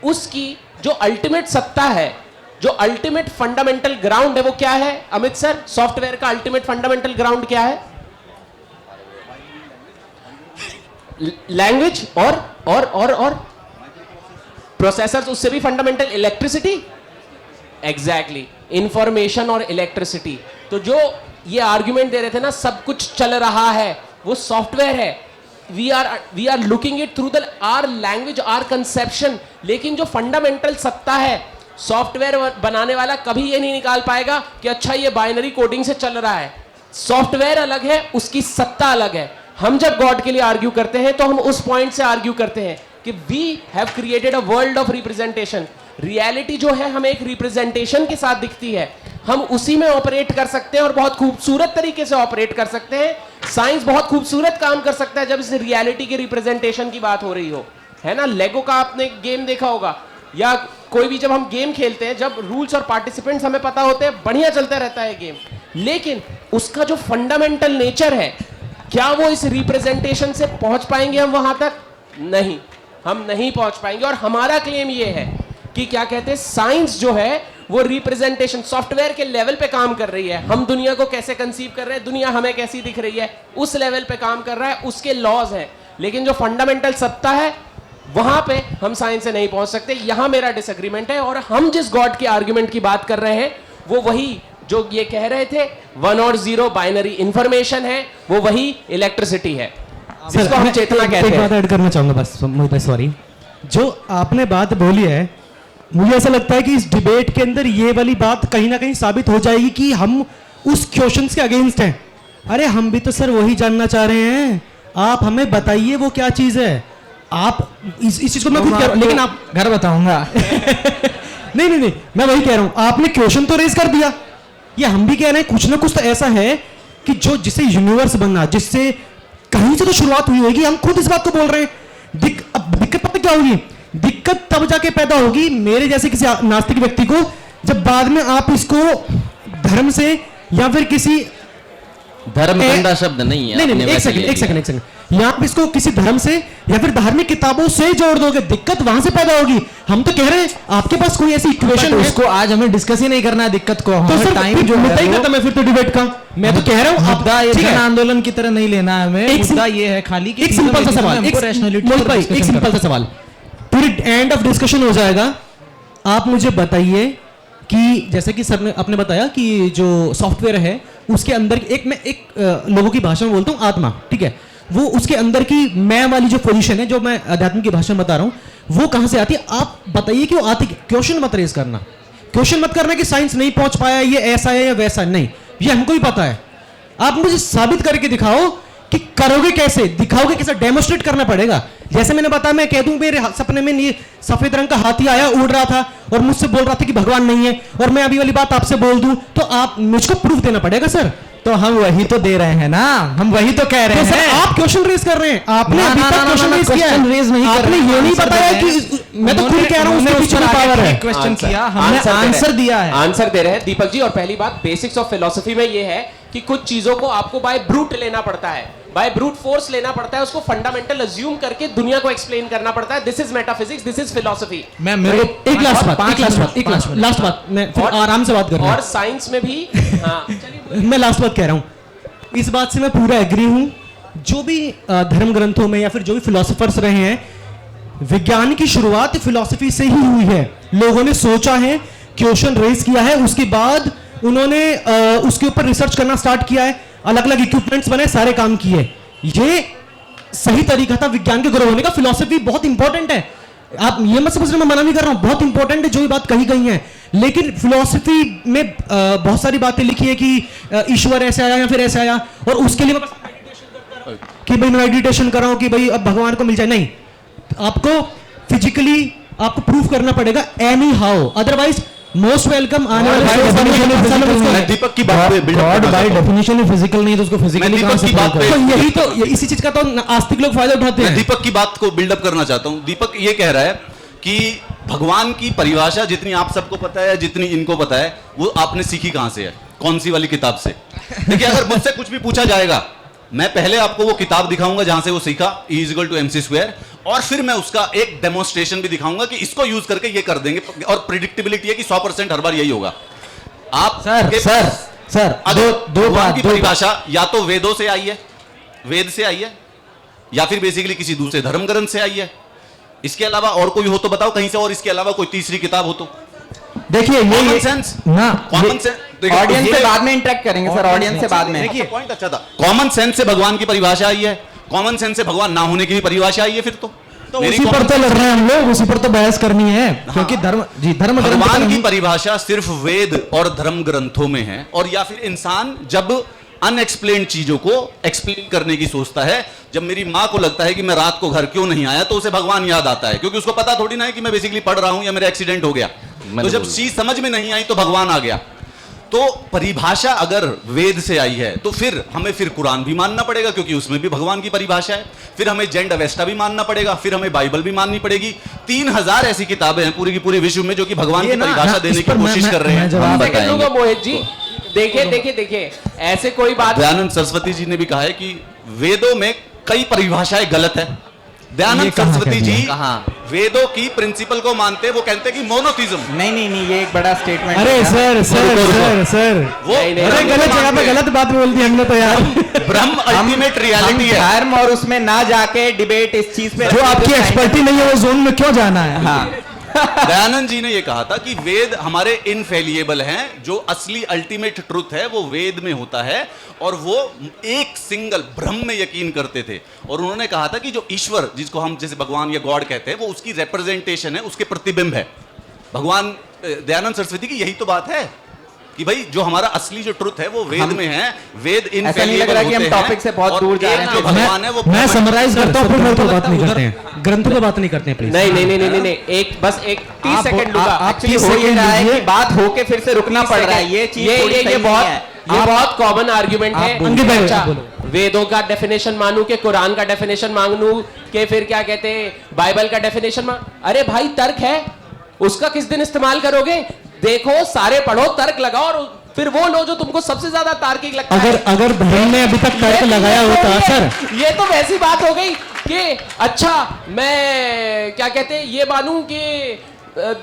उसकी जो अल्टीमेट सत्ता है, जो अल्टीमेट फंडामेंटल ग्राउंड है, वो क्या है अमित सर? सॉफ्टवेयर का अल्टीमेट फंडामेंटल ग्राउंड क्या है? लैंग्वेज और प्रोसेसर्स, उससे भी फंडामेंटल इलेक्ट्रिसिटी, एग्जैक्टली, इंफॉर्मेशन और इलेक्ट्रिसिटी। तो जो ये आर्ग्यूमेंट दे रहे थे ना, सब कुछ चल रहा है, वो सॉफ्टवेयर है। We are looking it through our language, our conception. लेकिन जो फंडामेंटल सत्ता है, सॉफ्टवेयर बनाने वाला कभी ये नहीं निकाल पाएगा कि अच्छा ये बाइनरी कोडिंग से चल रहा है। सॉफ्टवेयर अलग है, उसकी सत्ता अलग है। हम जब गॉड के लिए आर्ग्यू करते हैं तो हम उस पॉइंट से आर्ग्यू करते हैं कि we have created a world of representation. Reality जो है हमें एक रिप्रेजेंटेशन के साथ दिखती है, हम उसी में ऑपरेट कर सकते हैं और बहुत खूबसूरत तरीके से ऑपरेट कर सकते हैं। साइंस बहुत खूबसूरत काम कर सकता है जब इस रियलिटी के रिप्रेजेंटेशन की बात हो रही हो, है ना। लेगो का आपने गेम देखा होगा, या कोई भी जब हम गेम खेलते हैं, जब रूल्स और पार्टिसिपेंट्स हमें पता होते हैं, बढ़िया चलता रहता है गेम, लेकिन उसका जो फंडामेंटल नेचर है, क्या वो इस रिप्रेजेंटेशन से पहुंच पाएंगे हम वहां तक? नहीं, हम नहीं पहुंच पाएंगे। और हमारा क्लेम ये है कि क्या कहते हैं, साइंस जो है वो रिप्रेजेंटेशन सॉफ्टवेयर के लेवल पे काम कर रही है। हम दुनिया को कैसे कंसीव कर रहे हैं, दुनिया हमें कैसी दिख रही है, उस लेवल पे काम कर रहा है, उसके लॉज हैं। लेकिन जो फंडामेंटल सत्ता है, वहां पे हम साइंस से नहीं पहुंच सकते। यहां मेरा डिसएग्रीमेंट है। और हम जिस गॉड के आर्ग्यूमेंट की बात कर रहे हैं, वो वही जो ये कह रहे थे 1 और 0 बाइनरी इंफॉर्मेशन है, वो वही इलेक्ट्रिसिटी है, जिसको हम चेतना कहते हैं। एक बात ऐड करना चाहूंगा बस, सॉरी। जो आपने बात बोली है, मुझे ऐसा लगता है कि इस डिबेट के अंदर ये वाली बात कहीं ना कहीं साबित हो जाएगी कि हम उस क्वेश्चंस के अगेंस्ट हैं। अरे हम भी तो सर वही जानना चाह रहे हैं, आप हमें बताइए वो क्या चीज है। आप इस चीज को मैं खुद कह रहा हूं, लेकिन आप घर बताऊंगा। नहीं, मैं वही कह रहा हूं, आपने क्वेश्चन तो रेज कर दिया, ये हम भी कह रहे हैं कुछ ना कुछ तो ऐसा है कि जो जिसे यूनिवर्स बनना, जिससे कहीं से तो शुरुआत हुई होगी। हम खुद इस बात को बोल रहे हैं। अब दिक्कत पता क्या होगी? दिक्कत तब जाके पैदा होगी मेरे जैसे किसी नास्तिक व्यक्ति को, जब बाद में आप इसको धर्म से या फिर किसी धर्म गंदा शब्द नहीं है। नहीं, एक सेकंड, या आप इसको किसी धर्म से या फिर धार्मिक किताबों से जोड़ दोगे, दिक्कत वहां से पैदा होगी। हम तो कह रहे हैं आपके पास कोई ऐसी इक्वेशन है, उसको आज हमें डिस्कस ही नहीं करना है दिक्कत को। तो सर टाइम जो मुद्दा ही खत्म है फिर तो डिबेट का। मैं तो कह रहा हूं मुद्दा ये जन आंदोलन की तरह नहीं लेना है हमें। मुद्दा ये है खाली कि एक सिंपल सा सवाल, एक सिंपल सा सवाल, पूरी एंड ऑफ डिस्कशन हो जाएगा। आप मुझे बताइए कि जैसे कि सर ने आपने बताया कि जो सॉफ्टवेयर है उसके अंदर एक लोगों की भाषा में बोलता हूँ आत्मा, ठीक है, वो उसके अंदर की मैं वाली जो पोजीशन है, जो मैं अध्यात्म की भाषा में बता रहा हूँ, वो कहां से आती है? आप बताइए कि वो आती। क्वेश्चन मत रेज करना, क्वेश्चन मत करना कि साइंस नहीं पहुंच पाया, ये ऐसा है या वैसा, नहीं, ये हमको ही पता है। आप मुझे साबित करके दिखाओ कि करोगे कैसे, दिखाओगे कैसे, डेमोस्ट्रेट करना पड़ेगा। जैसे मैंने बताया, मैं कह दूं मेरे सपने में ये सफेद रंग का हाथी आया, उड़ रहा था और मुझसे बोल रहा था कि भगवान नहीं है, और मैं अभी वाली बात आपसे बोल दूं, तो आप मुझको प्रूफ देना पड़ेगा सर। तो हम वही तो दे रहे हैं ना, हम वही तो कह रहे तो सर हैं। आप क्वेश्चन रेज कर रहे हैं, आपने ना, अभी ना, तक ना, क्वेश्चन ना, रेज किया question raise नहीं है, कर आपने रहे हैं, ये नहीं answer बताया दे रहे हैं। कि मैं तो खुद कह रहा हूँ उसके पीछे कोई पावर है। क्वेश्चन किया हमने, आंसर दे रहे आंसर हैं। दिया है। आंसर दे रहे हैं दीपक जी। और पहली बात, बेसिक्स ऑफ फिलोसफी में ये है कि कुछ चीजों को आपको बाय ब्रूट लेना पड़ता है, बाय ब्रूट फोर्स लेना पड़ता है, उसको फंडामेंटल अज्यूम करके दुनिया को एक्सप्लेन करना पड़ता है। This is metaphysics, this is philosophy. मैं मेरे को एक लास्ट बात, पाँच एक लास्ट मिनट, बात, एक पाँच मिनट। लास्ट बात, मैं फिर और- आराम से बात कर रहा और साइंस में भी हाँ, हूँ। मैं लास्ट बात कह रहा हूँ, इस बात से मैं पूरा एग्री हूँ। जो भी धर्म ग्रंथों में या फिर जो भी फिलोसफर्स रहे हैं, विज्ञान की शुरुआत फिलॉसफी से ही हुई है। लोगों ने सोचा है, क्वेश्चन रेज किया है, उसके बाद उन्होंने उसके ऊपर रिसर्च करना स्टार्ट किया है, अलग अलग इक्विपमेंट्स बने, सारे काम किए। ये सही तरीका था विज्ञान के ग्रो होने का। फिलॉसफी बहुत इंपॉर्टेंट है, आप ये मत समझना मैं मना नहीं कर रहा हूं, बहुत इंपॉर्टेंट है जो भी बात कही गई है। लेकिन फिलॉसफी में बहुत सारी बातें लिखी है कि ईश्वर ऐसे आया या फिर ऐसे आया, और उसके लिए मैं बस कि भाई मैं मेडिटेशन कर रहा हूं कि भाई अब भगवान को मिल जाए, नहीं। आपको फिजिकली आपको प्रूफ करना पड़ेगा any how, otherwise most welcome. आने वाले मैं दीपक की बात पे build up गॉड करना बाय चाहता हूं। डेफिनेशन फिजिकल नहीं तो उसको मैं फिजिकली दीपक कहां से की बात prove पे- करें? तो यही तो इसी चीज का तो आस्तिक लोग फायदा उठाते मैं हैं। दीपक की बात को बिल्डअप करना चाहता हूं। दीपक ये कह रहा है कि भगवान की परिभाषा जितनी आप सबको पता है, जितनी इनको पता है, वो आपने सीखी कहां से है, कौन सी वाली किताब से? देखिए, अगर मुझसे कुछ भी पूछा जाएगा, मैं पहले आपको वो किताब दिखाऊंगा जहां से वो सीखा, E=mc², और फिर मैं उसका एक डेमोन्स्ट्रेशन भी दिखाऊंगा कि इसको यूज करके ये कर देंगे, और प्रिडिक्टेबिलिटी है कि 100% हर बार यही होगा। आप सर अगर दो भगवान बात की परिभाषा या तो वेदों से आई है, वेद से आई है, या फिर बेसिकली किसी दूसरे धर्म ग्रंथ से आई है। इसके अलावा और कोई हो तो बताओ कहीं से, और इसके अलावा कोई तीसरी किताब हो तो। देखिए कॉमन ये सेंस, ना कॉमन सेंस। ऑडियंस से बाद में इंटरेक्ट करेंगे सर, ऑडियंस से बाद में। देखिए, पॉइंट अच्छा था। कॉमन सेंस से भगवान की परिभाषा आई है, कॉमन सेंस से भगवान ना होने की भी परिभाषा आई है। फिर तो मेरी उसी पर common तो sense- लड़ रहे हैं हम लोग, उसी पर तो बहस करनी है, क्योंकि धर्म ग्रंथ भगवान पर की हम- परिभाषा सिर्फ वेद और धर्म ग्रंथों में है, और या फिर इंसान जब अनएक्सप्लेन्ड चीजों को एक्सप्लेन करने की सोचता है। जब मेरी माँ को लगता है कि मैं रात को घर क्यों नहीं आया, तो उसे भगवान याद आता है, क्योंकि उसको पता थोड़ी ना है कि मैं बेसिकली पढ़ रहा हूं या मेरा एक्सीडेंट हो गया। तो जब चीज समझ में नहीं आई तो भगवान आ गया। तो परिभाषा अगर वेद से आई है, तो फिर हमें फिर कुरान भी मानना पड़ेगा, क्योंकि उसमें भी भगवान की परिभाषा है। फिर हमें जेंड अवेस्टा भी मानना पड़ेगा, फिर हमें बाइबल भी माननी पड़ेगी। 3000 ऐसी किताबें हैं पूरी की पूरी विश्व में जो कि भगवान की परिभाषा देने की कोशिश कर रहे हैं। जवाब सेकंड दूंगा मोहित जी। देखिए ऐसे कोई बात दयानंद सरस्वती जी ने भी कहा है कि वेदों में कई परिभाषाएं गलत है। दयानंद सरस्वती जी वेदों की प्रिंसिपल को मानते हैं, वो कहते हैं कि मोनोथिज्म। नहीं, ये एक बड़ा स्टेटमेंट। अरे सर वो अरे गलत जगह पे गलत बात बोल दी हमने तो यार। ब्रह्म अल्टीमेट रियलिटी है। धर्म और उसमें ना जाके डिबेट इस चीज पे, जो आपकी एक्सपर्टी नहीं है वो जोन में क्यों जाना है? हाँ, दयानंद जी ने यह कहा था कि वेद हमारे इनफेलिएबल हैं, जो असली अल्टीमेट ट्रुथ है वो वेद में होता है, और वो एक सिंगल ब्रह्म में यकीन करते थे। और उन्होंने कहा था कि जो ईश्वर, जिसको हम जैसे भगवान या गॉड कहते हैं, वो उसकी रिप्रेजेंटेशन है, उसके प्रतिबिंब है। भगवान दयानंद सरस्वती की यही तो बात है कि भाई जो हमारा असली जो ट्रुथ है वो वेद में है। वेद ऐसा नहीं लग रहा कि हम टॉपिक से बहुत दूर जा रहे हैं। भगवान है वो मैं समराइज करता हूँ, फिर मेरे को बात नहीं करते हैं, ग्रंथों पे बात नहीं करते हैं प्लीज। नहीं, एक बस एक 30 सेकंड लूंगा। एक्चुअली हो ये रहा है कि बात होके फिर से रुकना पड़ रहा है। ये चीज थोड़ी सही नहीं है। ये बहुत कॉमन आर्ग्यूमेंट है। अंकित भाई, अच्छा, आप बोलो। वेदों का डेफिनेशन मानू के कुरान का डेफिनेशन मानू के फिर क्या कहते हैं बाइबल का डेफिनेशन अरे भाई तर्क है, उसका किस दिन इस्तेमाल करोगे? देखो, सारे पढ़ो, तर्क लगाओ, और फिर वो लो जो तुमको सबसे ज्यादा तार्किक लगता है। अगर धर्म ने अभी तक तर्क लगाया होता सर। ये तो वैसी बात हो गई कि अच्छा मैं क्या कहते हैं ये मानूं कि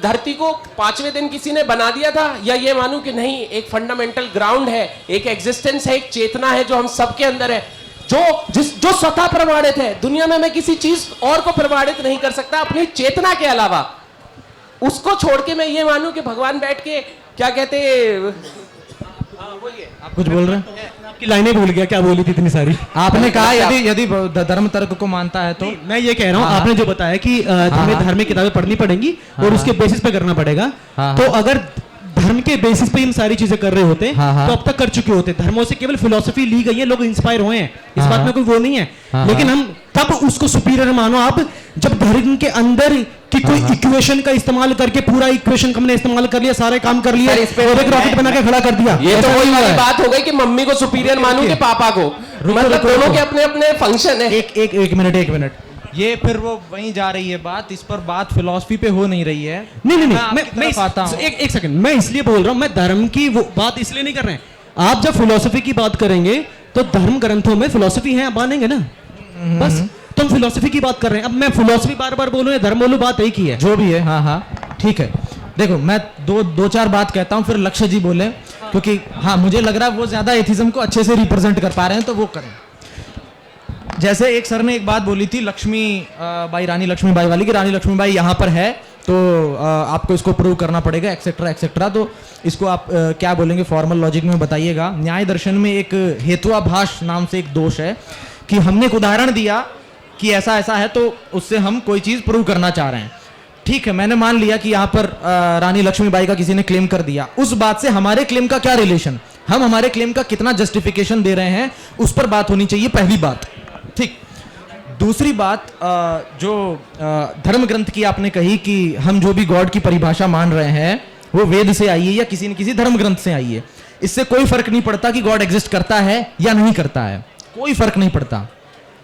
धरती को 5वें दिन किसी ने बना दिया था, या ये मानूं कि नहीं एक फंडामेंटल ग्राउंड है, एक एग्जिस्टेंस है, एक चेतना है जो हम सबके अंदर है, जो स्वतः प्रमाणित है। दुनिया में मैं किसी चीज और को प्रमाणित नहीं कर सकता अपनी चेतना के अलावा। उसको छोड़ के मैं ये मानूं कि भगवान बैठ के क्या कहते हैं, आप कुछ बोल रहे हैं? आपकी लाइनें भूल गया, क्या बोली थी इतनी सारी। आपने कहा यदि धर्म तर्क को मानता है तो मैं ये कह रहा हूँ, आपने जो बताया कि हमें धार्मिक किताबें पढ़नी पड़ेंगी और उसके बेसिस पे करना पड़ेगा। तो अगर धर्म के बेसिस पे हम सारी चीजें कर रहे होते तो अब तक कर चुके होते। धर्मों से केवल फिलॉसफी ली गई है, लोग इंस्पायर हुए हैं, इस बात में कोई वो नहीं है। लेकिन हम तब उसको सुपीरियर मानो आप, जब धर्म के अंदर की कोई इक्वेशन का इस्तेमाल करके पूरा इक्वेशन हमने इस्तेमाल कर लिया, सारे काम कर लिए और एक रॉकेट बना के खड़ा कर दिया। ये तो ऐसा वही नहीं हुआ वाली है। बात हो गई कि मम्मी को सुपीरियर मानूं कि पापा को, मतलब दोनों के अपने अपने फंक्शन है। एक मिनट, ये फिर वो वहीं जा रही है बात, इस पर बात फिलॉसफी पे हो नहीं रही है। नहीं, मैं आता हूँ। एक सेकंड, मैं इसलिए बोल रहा हूँ, मैं धर्म की वो बात इसलिए नहीं कर रहे हैं। आप जब फिलोसफी की बात करेंगे तो धर्म ग्रंथों में फिलोसफी है, आप मानेंगे ना? बस तो हम फिलोसफी की बात कर रहे हैं। अब मैं फिलोसफी बार बार बोलूं या धर्म बोलूं, बात एक ही है। जो भी है, हाँ ठीक है। देखो मैं दो चार बात कहता हूँ, फिर लक्ष्य जी बोले, क्योंकि हाँ मुझे लग रहा है वो ज्यादा एथिज्म को अच्छे से रिप्रेजेंट कर पा रहे हैं, तो वो करें। जैसे एक सर ने एक बात बोली थी लक्ष्मी बाई, रानी लक्ष्मीबाई वाली, कि रानी लक्ष्मीबाई यहाँ पर है तो आपको इसको प्रूव करना पड़ेगा, एक्सेट्रा एक्सेट्रा। तो इसको आप क्या बोलेंगे, फॉर्मल लॉजिक में बताइएगा। न्याय दर्शन में एक हेतुआभास नाम से एक दोष है कि हमने एक उदाहरण दिया कि ऐसा ऐसा है, तो उससे हम कोई चीज़ प्रूव करना चाह रहे हैं। ठीक है, मैंने मान लिया कि यहाँ पर रानी लक्ष्मीबाई का किसी ने क्लेम कर दिया, उस बात से हमारे क्लेम का क्या रिलेशन, हम हमारे क्लेम का कितना जस्टिफिकेशन दे रहे हैं, उस पर बात होनी चाहिए, पहली बात। ठीक। दूसरी बात, जो धर्म ग्रंथ की आपने कही कि हम जो भी गॉड की परिभाषा मान रहे हैं वो वेद से आई है या किसी न किसी धर्म ग्रंथ से आई है। इससे कोई फर्क नहीं पड़ता कि गॉड एग्जिस्ट करता है या नहीं करता है, कोई फर्क नहीं पड़ता।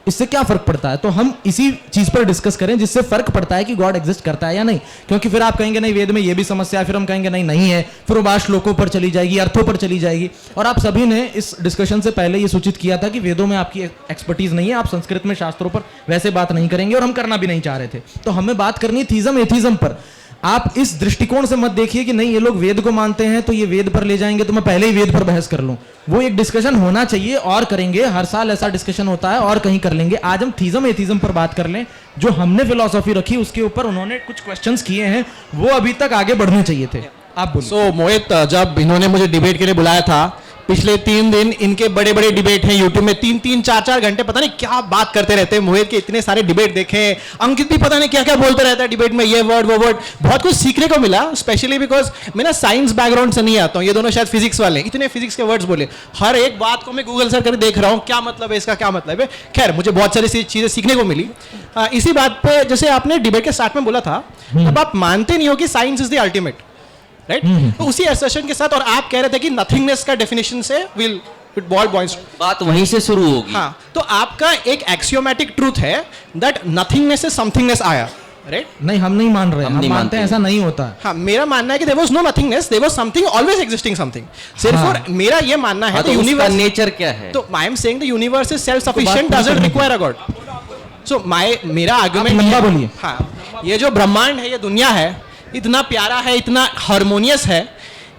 इससे क्या फर्क पड़ता है? तो हम इसी चीज पर डिस्कस करें जिससे फर्क पड़ता है कि गॉड एग्जिस्ट करता है या नहीं। क्योंकि फिर आप कहेंगे नहीं वेद में ये भी समस्या है, फिर हम कहेंगे नहीं नहीं है, फिर वो बात श्लोकों पर चली जाएगी, अर्थों पर चली जाएगी। और आप सभी ने इस डिस्कशन से पहले ये सूचित किया था कि वेदों में आपकी एक्सपर्टीज नहीं है, आप संस्कृत में शास्त्रों पर वैसे बात नहीं करेंगे, और हम करना भी नहीं चाह रहे थे। तो हमें बात करनी है थीज्म एथिज्म पर। आप इस दृष्टिकोण से मत देखिए कि नहीं ये लोग वेद को मानते हैं तो ये वेद पर ले जाएंगे, तो मैं पहले ही वेद पर बहस कर लूं। वो एक डिस्कशन होना चाहिए, और करेंगे, हर साल ऐसा डिस्कशन होता है, और कहीं कर लेंगे। आज हम थीज्म एथिज्म पर बात कर लें। जो हमने फिलॉसफी रखी उसके ऊपर उन्होंने कुछ क्वेश्चंस किए हैं, वो अभी तक आगे बढ़ने चाहिए थे। आप बोलिए। सो मोहित, जब इन्होंने मुझे डिबेट के लिए बुलाया था, पिछले 3 दिन इनके बड़े बड़े डिबेट हैं यूट्यूब में, 3-3, 4-4 घंटे पता नहीं क्या बात करते रहते हैं। मोहित के इतने सारे डिबेट देखे, अंकित भी पता नहीं क्या क्या बोलते रहता है डिबेट में, ये वर्ड वो वर्ड। बहुत कुछ सीखने को मिला, स्पेशली बिकॉज मैं ना साइंस बैकग्राउंड से नहीं आता हूँ, ये दोनों शायद फिजिक्स वाले, इतने फिजिक्स के वर्ड्स बोले। हर एक बात को मैं गूगल सर्च करके देख रहा हूँ क्या मतलब है इसका, क्या मतलब है। खैर मुझे बहुत सारी चीजें सीखने को मिली। इसी बात पे जैसे आपने डिबेट के स्टार्ट में बोला था, अब आप मानते नहीं हो कि science is the ultimate, right? तो उसी असर्शन के साथ, और आप कह रहे थे कि नथिंगनेस का डेफिनेशन से विल इट बॉल पॉइंट्स, बात वहीं से शुरू होगी। हाँ, तो आपका एक एक्सियोमेटिक ट्रूथ है दैट नथिंगनेस से समथिंगनेस आया, राइट? नहीं, हम नहीं मान रहे, हम हम नहीं मानते हैं मानते। ऐसा नहीं होता है। हाँ, मेरा मानना है कि there was no nothingness, there was something always existing something. सिर्फ हाँ। और मेरा ये मानना है हाँ, तो उसका यूनिवर्स, नेचर क्या है? तो I am saying the universe is self बात सफिशिएंट, पूरी डजंट करने रिक्वायर अ गॉड। सो मेरा आर्गुमेंट लंबा बोलिए। हाँ, ये जो ब्रह्मांड है, ये दुनिया है, इतना प्यारा है, इतना हार्मोनियस है,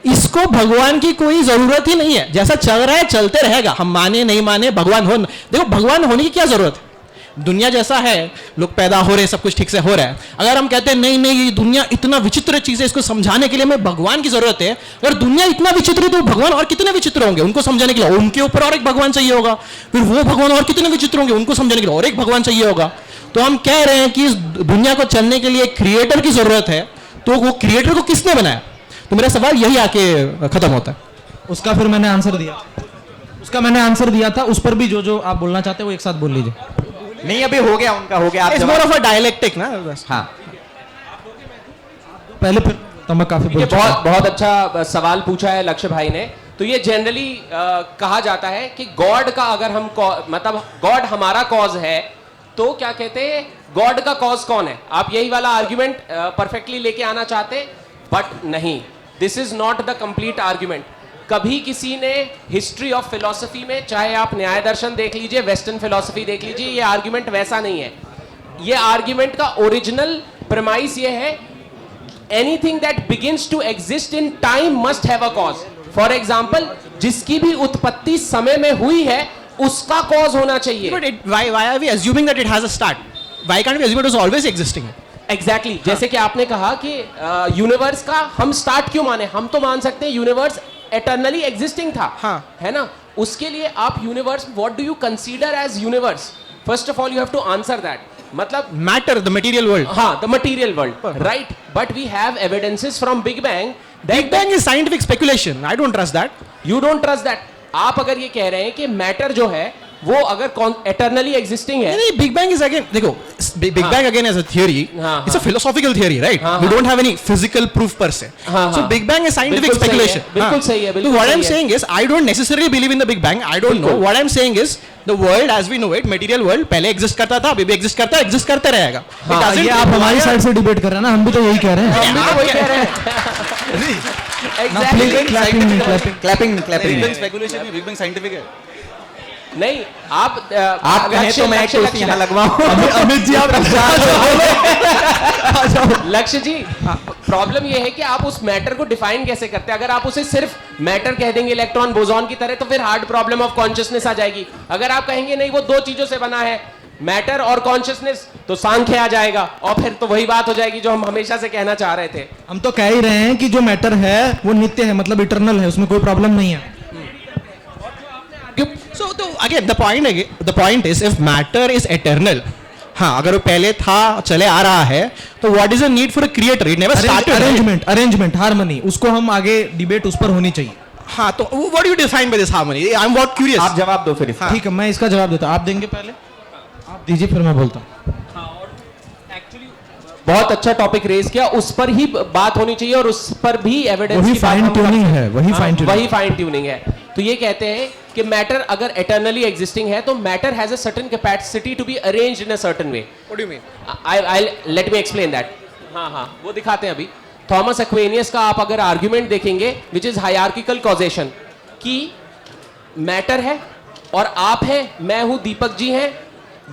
इसको भगवान की कोई जरूरत ही नहीं है। जैसा चल रहा है चलते रहेगा, हम माने नहीं माने, भगवान हो। देखो भगवान होने की क्या जरूरत है? दुनिया जैसा है, लोग पैदा हो रहे हैं, सब कुछ ठीक से हो रहा है। अगर हम कहते हैं नहीं नहीं ये दुनिया इतना विचित्र चीज है, इसको समझाने के लिए हमें भगवान की जरूरत है, अगर दुनिया इतना विचित्र है तो भगवान और कितने विचित्र होंगे उनको समझाने के लिए, उनके ऊपर और एक भगवान चाहिए होगा, फिर वो भगवान और कितने विचित्र होंगे उनको समझाने के लिए और एक भगवान चाहिए होगा। तो हम कह रहे हैं कि इस दुनिया को चलने के लिए क्रिएटर की जरूरत है, तो वो क्रिएटर को किसने बनाया? तो मेरा सवाल यही आके खत्म होता है। उसका फिर मैंने आंसर दिया था। उस पर भी जो आप बोलना चाहते हैं वो एक साथ बोल लीजिए। नहीं अभी हो गया उनका, हो गया। आप it's more of a dialectic ना। हाँ, पहले फिर तो मैं काफी ये बहुत बहुत अच्छा सवाल पूछा है लक्ष्य भाई ने। तो ये जनरली कहा जाता है कि गॉड का अगर हम मतलब गॉड हमारा कॉज है, तो क्या कहते हैं गॉड का कॉज कौन है? आप यही वाला आर्ग्यूमेंट परफेक्टली लेके आना चाहते, बट नहीं, this is not the complete argument. कभी किसी ने हिस्ट्री ऑफ फिलॉसफी में, चाहे आप न्याय दर्शन देख लीजिए, वेस्टर्न फिलॉसफी देख लीजिए, ये आर्ग्यूमेंट वैसा नहीं है। ये आर्ग्यूमेंट का ओरिजिनल प्रेमाइस ये है, anything that begins to exist in time must have a cause. For example, जिसकी भी उत्पत्ति समय में हुई है उसका कॉज होना चाहिए। But why are we assuming that it has a start? Why can't we assume it was always existing? Exactly जैसे कि आपने कहा कि यूनिवर्स का हम स्टार्ट क्यों माने, हम तो मान सकते हैं यूनिवर्स एटर्नली एग्जिस्टिंग था, हाँ। है ना? उसके लिए आप universe, what do you consider as universe? First of all you have to answer that. मतलब Matter, the material world. हाँ, the material world, right? But we have evidences from big bang Big Bang is scientific speculation. I don't trust that. You don't trust that. आप अगर ये कह रहे हैं कि matter जो है वो अगर एटर्नली एग्जिस्टिंग है, नहीं, बिग बैंग इज अगेन, देखो, big bang again as a theory, it's a philosophical theory, right? We don't have any physical proof per se. So big bang is scientific बिल्कुल सही है, स्पेकुलेशन. बिल्कुल सही है, So बिल्कुल what सही I'm है. saying is, I don't necessarily believe in the Big Bang. I don't know. What I'm saying is, the world as we know it, material world, पहले exist करता था, अभी भी exist करता है, exist करते रहेगा. It doesn't ये आप हमारी साइड से डिबेट कर रहे हैं ना, हम भी तो यही कह रहे हैं. हम भी तो वही कह रहे हैं. Exactly. Clapping big bang speculation नहीं, बिग बैंग साइंटिफिक है. नहीं, आप कहें तो मैं कुर्सी यहाँ लगवाऊं. अमित जी आप लक्ष्य जी, प्रॉब्लम ये है कि आप उस मैटर को डिफाइन कैसे करते हैं. अगर आप उसे सिर्फ मैटर कह देंगे इलेक्ट्रॉन बोसॉन की तरह, तो फिर हार्ड प्रॉब्लम ऑफ कॉन्शियसनेस आ जाएगी. अगर आप कहेंगे नहीं, वो दो चीजों से बना है, मैटर और कॉन्शियसनेस, तो सांख्य आ जाएगा, और फिर तो वही बात हो जाएगी जो हम हमेशा से कहना चाह रहे थे. हम तो कह ही रहे हैं कि जो मैटर है वो नित्य है, मतलब इटर्नल है, उसमें कोई प्रॉब्लम नहीं है. So again, the point is, if matter is eternal, हाँ, अगर वो पहले था, चले आ रहा है, तो what is the need for a creator? It never started. Arrangement harmony, उसको हम आगे डिबेट उस पर होनी चाहिए. हाँ, तो what do you define by this harmony? I'm what curious. आप जवाब दो फिर इसका. ठीक है, मैं इसका जवाब देता हूँ. आप देंगे पहले? आप दीजिए, फिर मैं बोलता हूँ. बहुत अच्छा टॉपिक रेज किया, उस पर ही बात होनी चाहिए और उस पर भी एविडेंस वही की बात फाइन हम ट्यूनिंग करते है, वही हाँ, फाइन ट्यूनिंग. वही फाइन ट्यूनिंग है. तो ये कहते हैं कि मैटर अगर एटर्नली एग्जिस्टिंग है, तो matter has a certain capacity to be arranged in a certain way. What do you mean? I let me explain that. हाँ, वो दिखाते हैं अभी. थॉमस एक्वेनियस का आप अगर आर्गुमेंट देखेंगे, विच इज हायरार्किकल कॉजेशन, कि मैटर है और आप हैं, मैं हूं, दीपक जी हैं,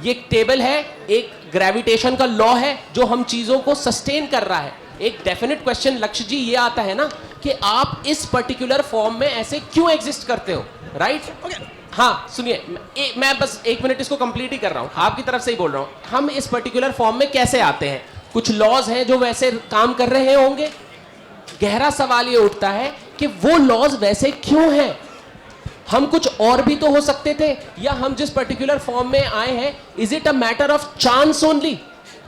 ये एक टेबल है, एक ग्रेविटेशन का लॉ है जो हम चीजों को सस्टेन कर रहा है. एक डेफिनेट क्वेश्चन लक्ष्य जी ये आता है ना कि आप इस पर्टिकुलर फॉर्म में ऐसे क्यों एग्जिस्ट करते हो, राइट? हाँ, सुनिए, मैं बस 1 मिनट इसको कंप्लीट ही कर रहा हूं, आपकी तरफ से ही बोल रहा हूं. हम इस पर्टिकुलर फॉर्म में कैसे आते हैं? कुछ लॉज हैं जो वैसे काम कर रहे होंगे. गहरा सवाल ये उठता है कि वो लॉज वैसे क्यों हैं? हम कुछ और भी तो हो सकते थे, या हम जिस पर्टिकुलर फॉर्म में आए हैं, is it a matter of chance only?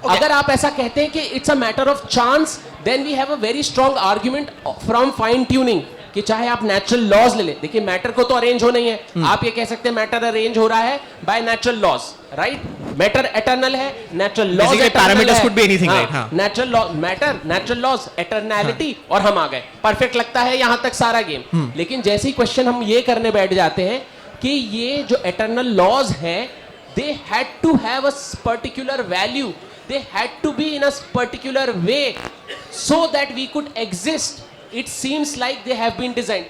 अगर आप ऐसा कहते हैं कि it's a matter of chance, then we have a very strong argument from fine tuning, कि चाहे आप नेचुरल लॉज ले लें. देखिए, मैटर को तो अरेंज होना ही है. आप ये कह सकते हैं मैटर अरेंज हो रहा है by natural laws, right? Matter eternal है, natural laws Basically, parameters could be anything, right? हाँ. Natural law, matter, natural laws, eternality, और हम आ गए. परफेक्ट लगता है यहां तक सारा गेम. लेकिन जैसे ही क्वेश्चन हम ये करने बैठ जाते हैं कि ये जो एटर्नल लॉज हैं, they had to have a particular value, they had to be in a particular way so that we could exist. It seems like they have been designed.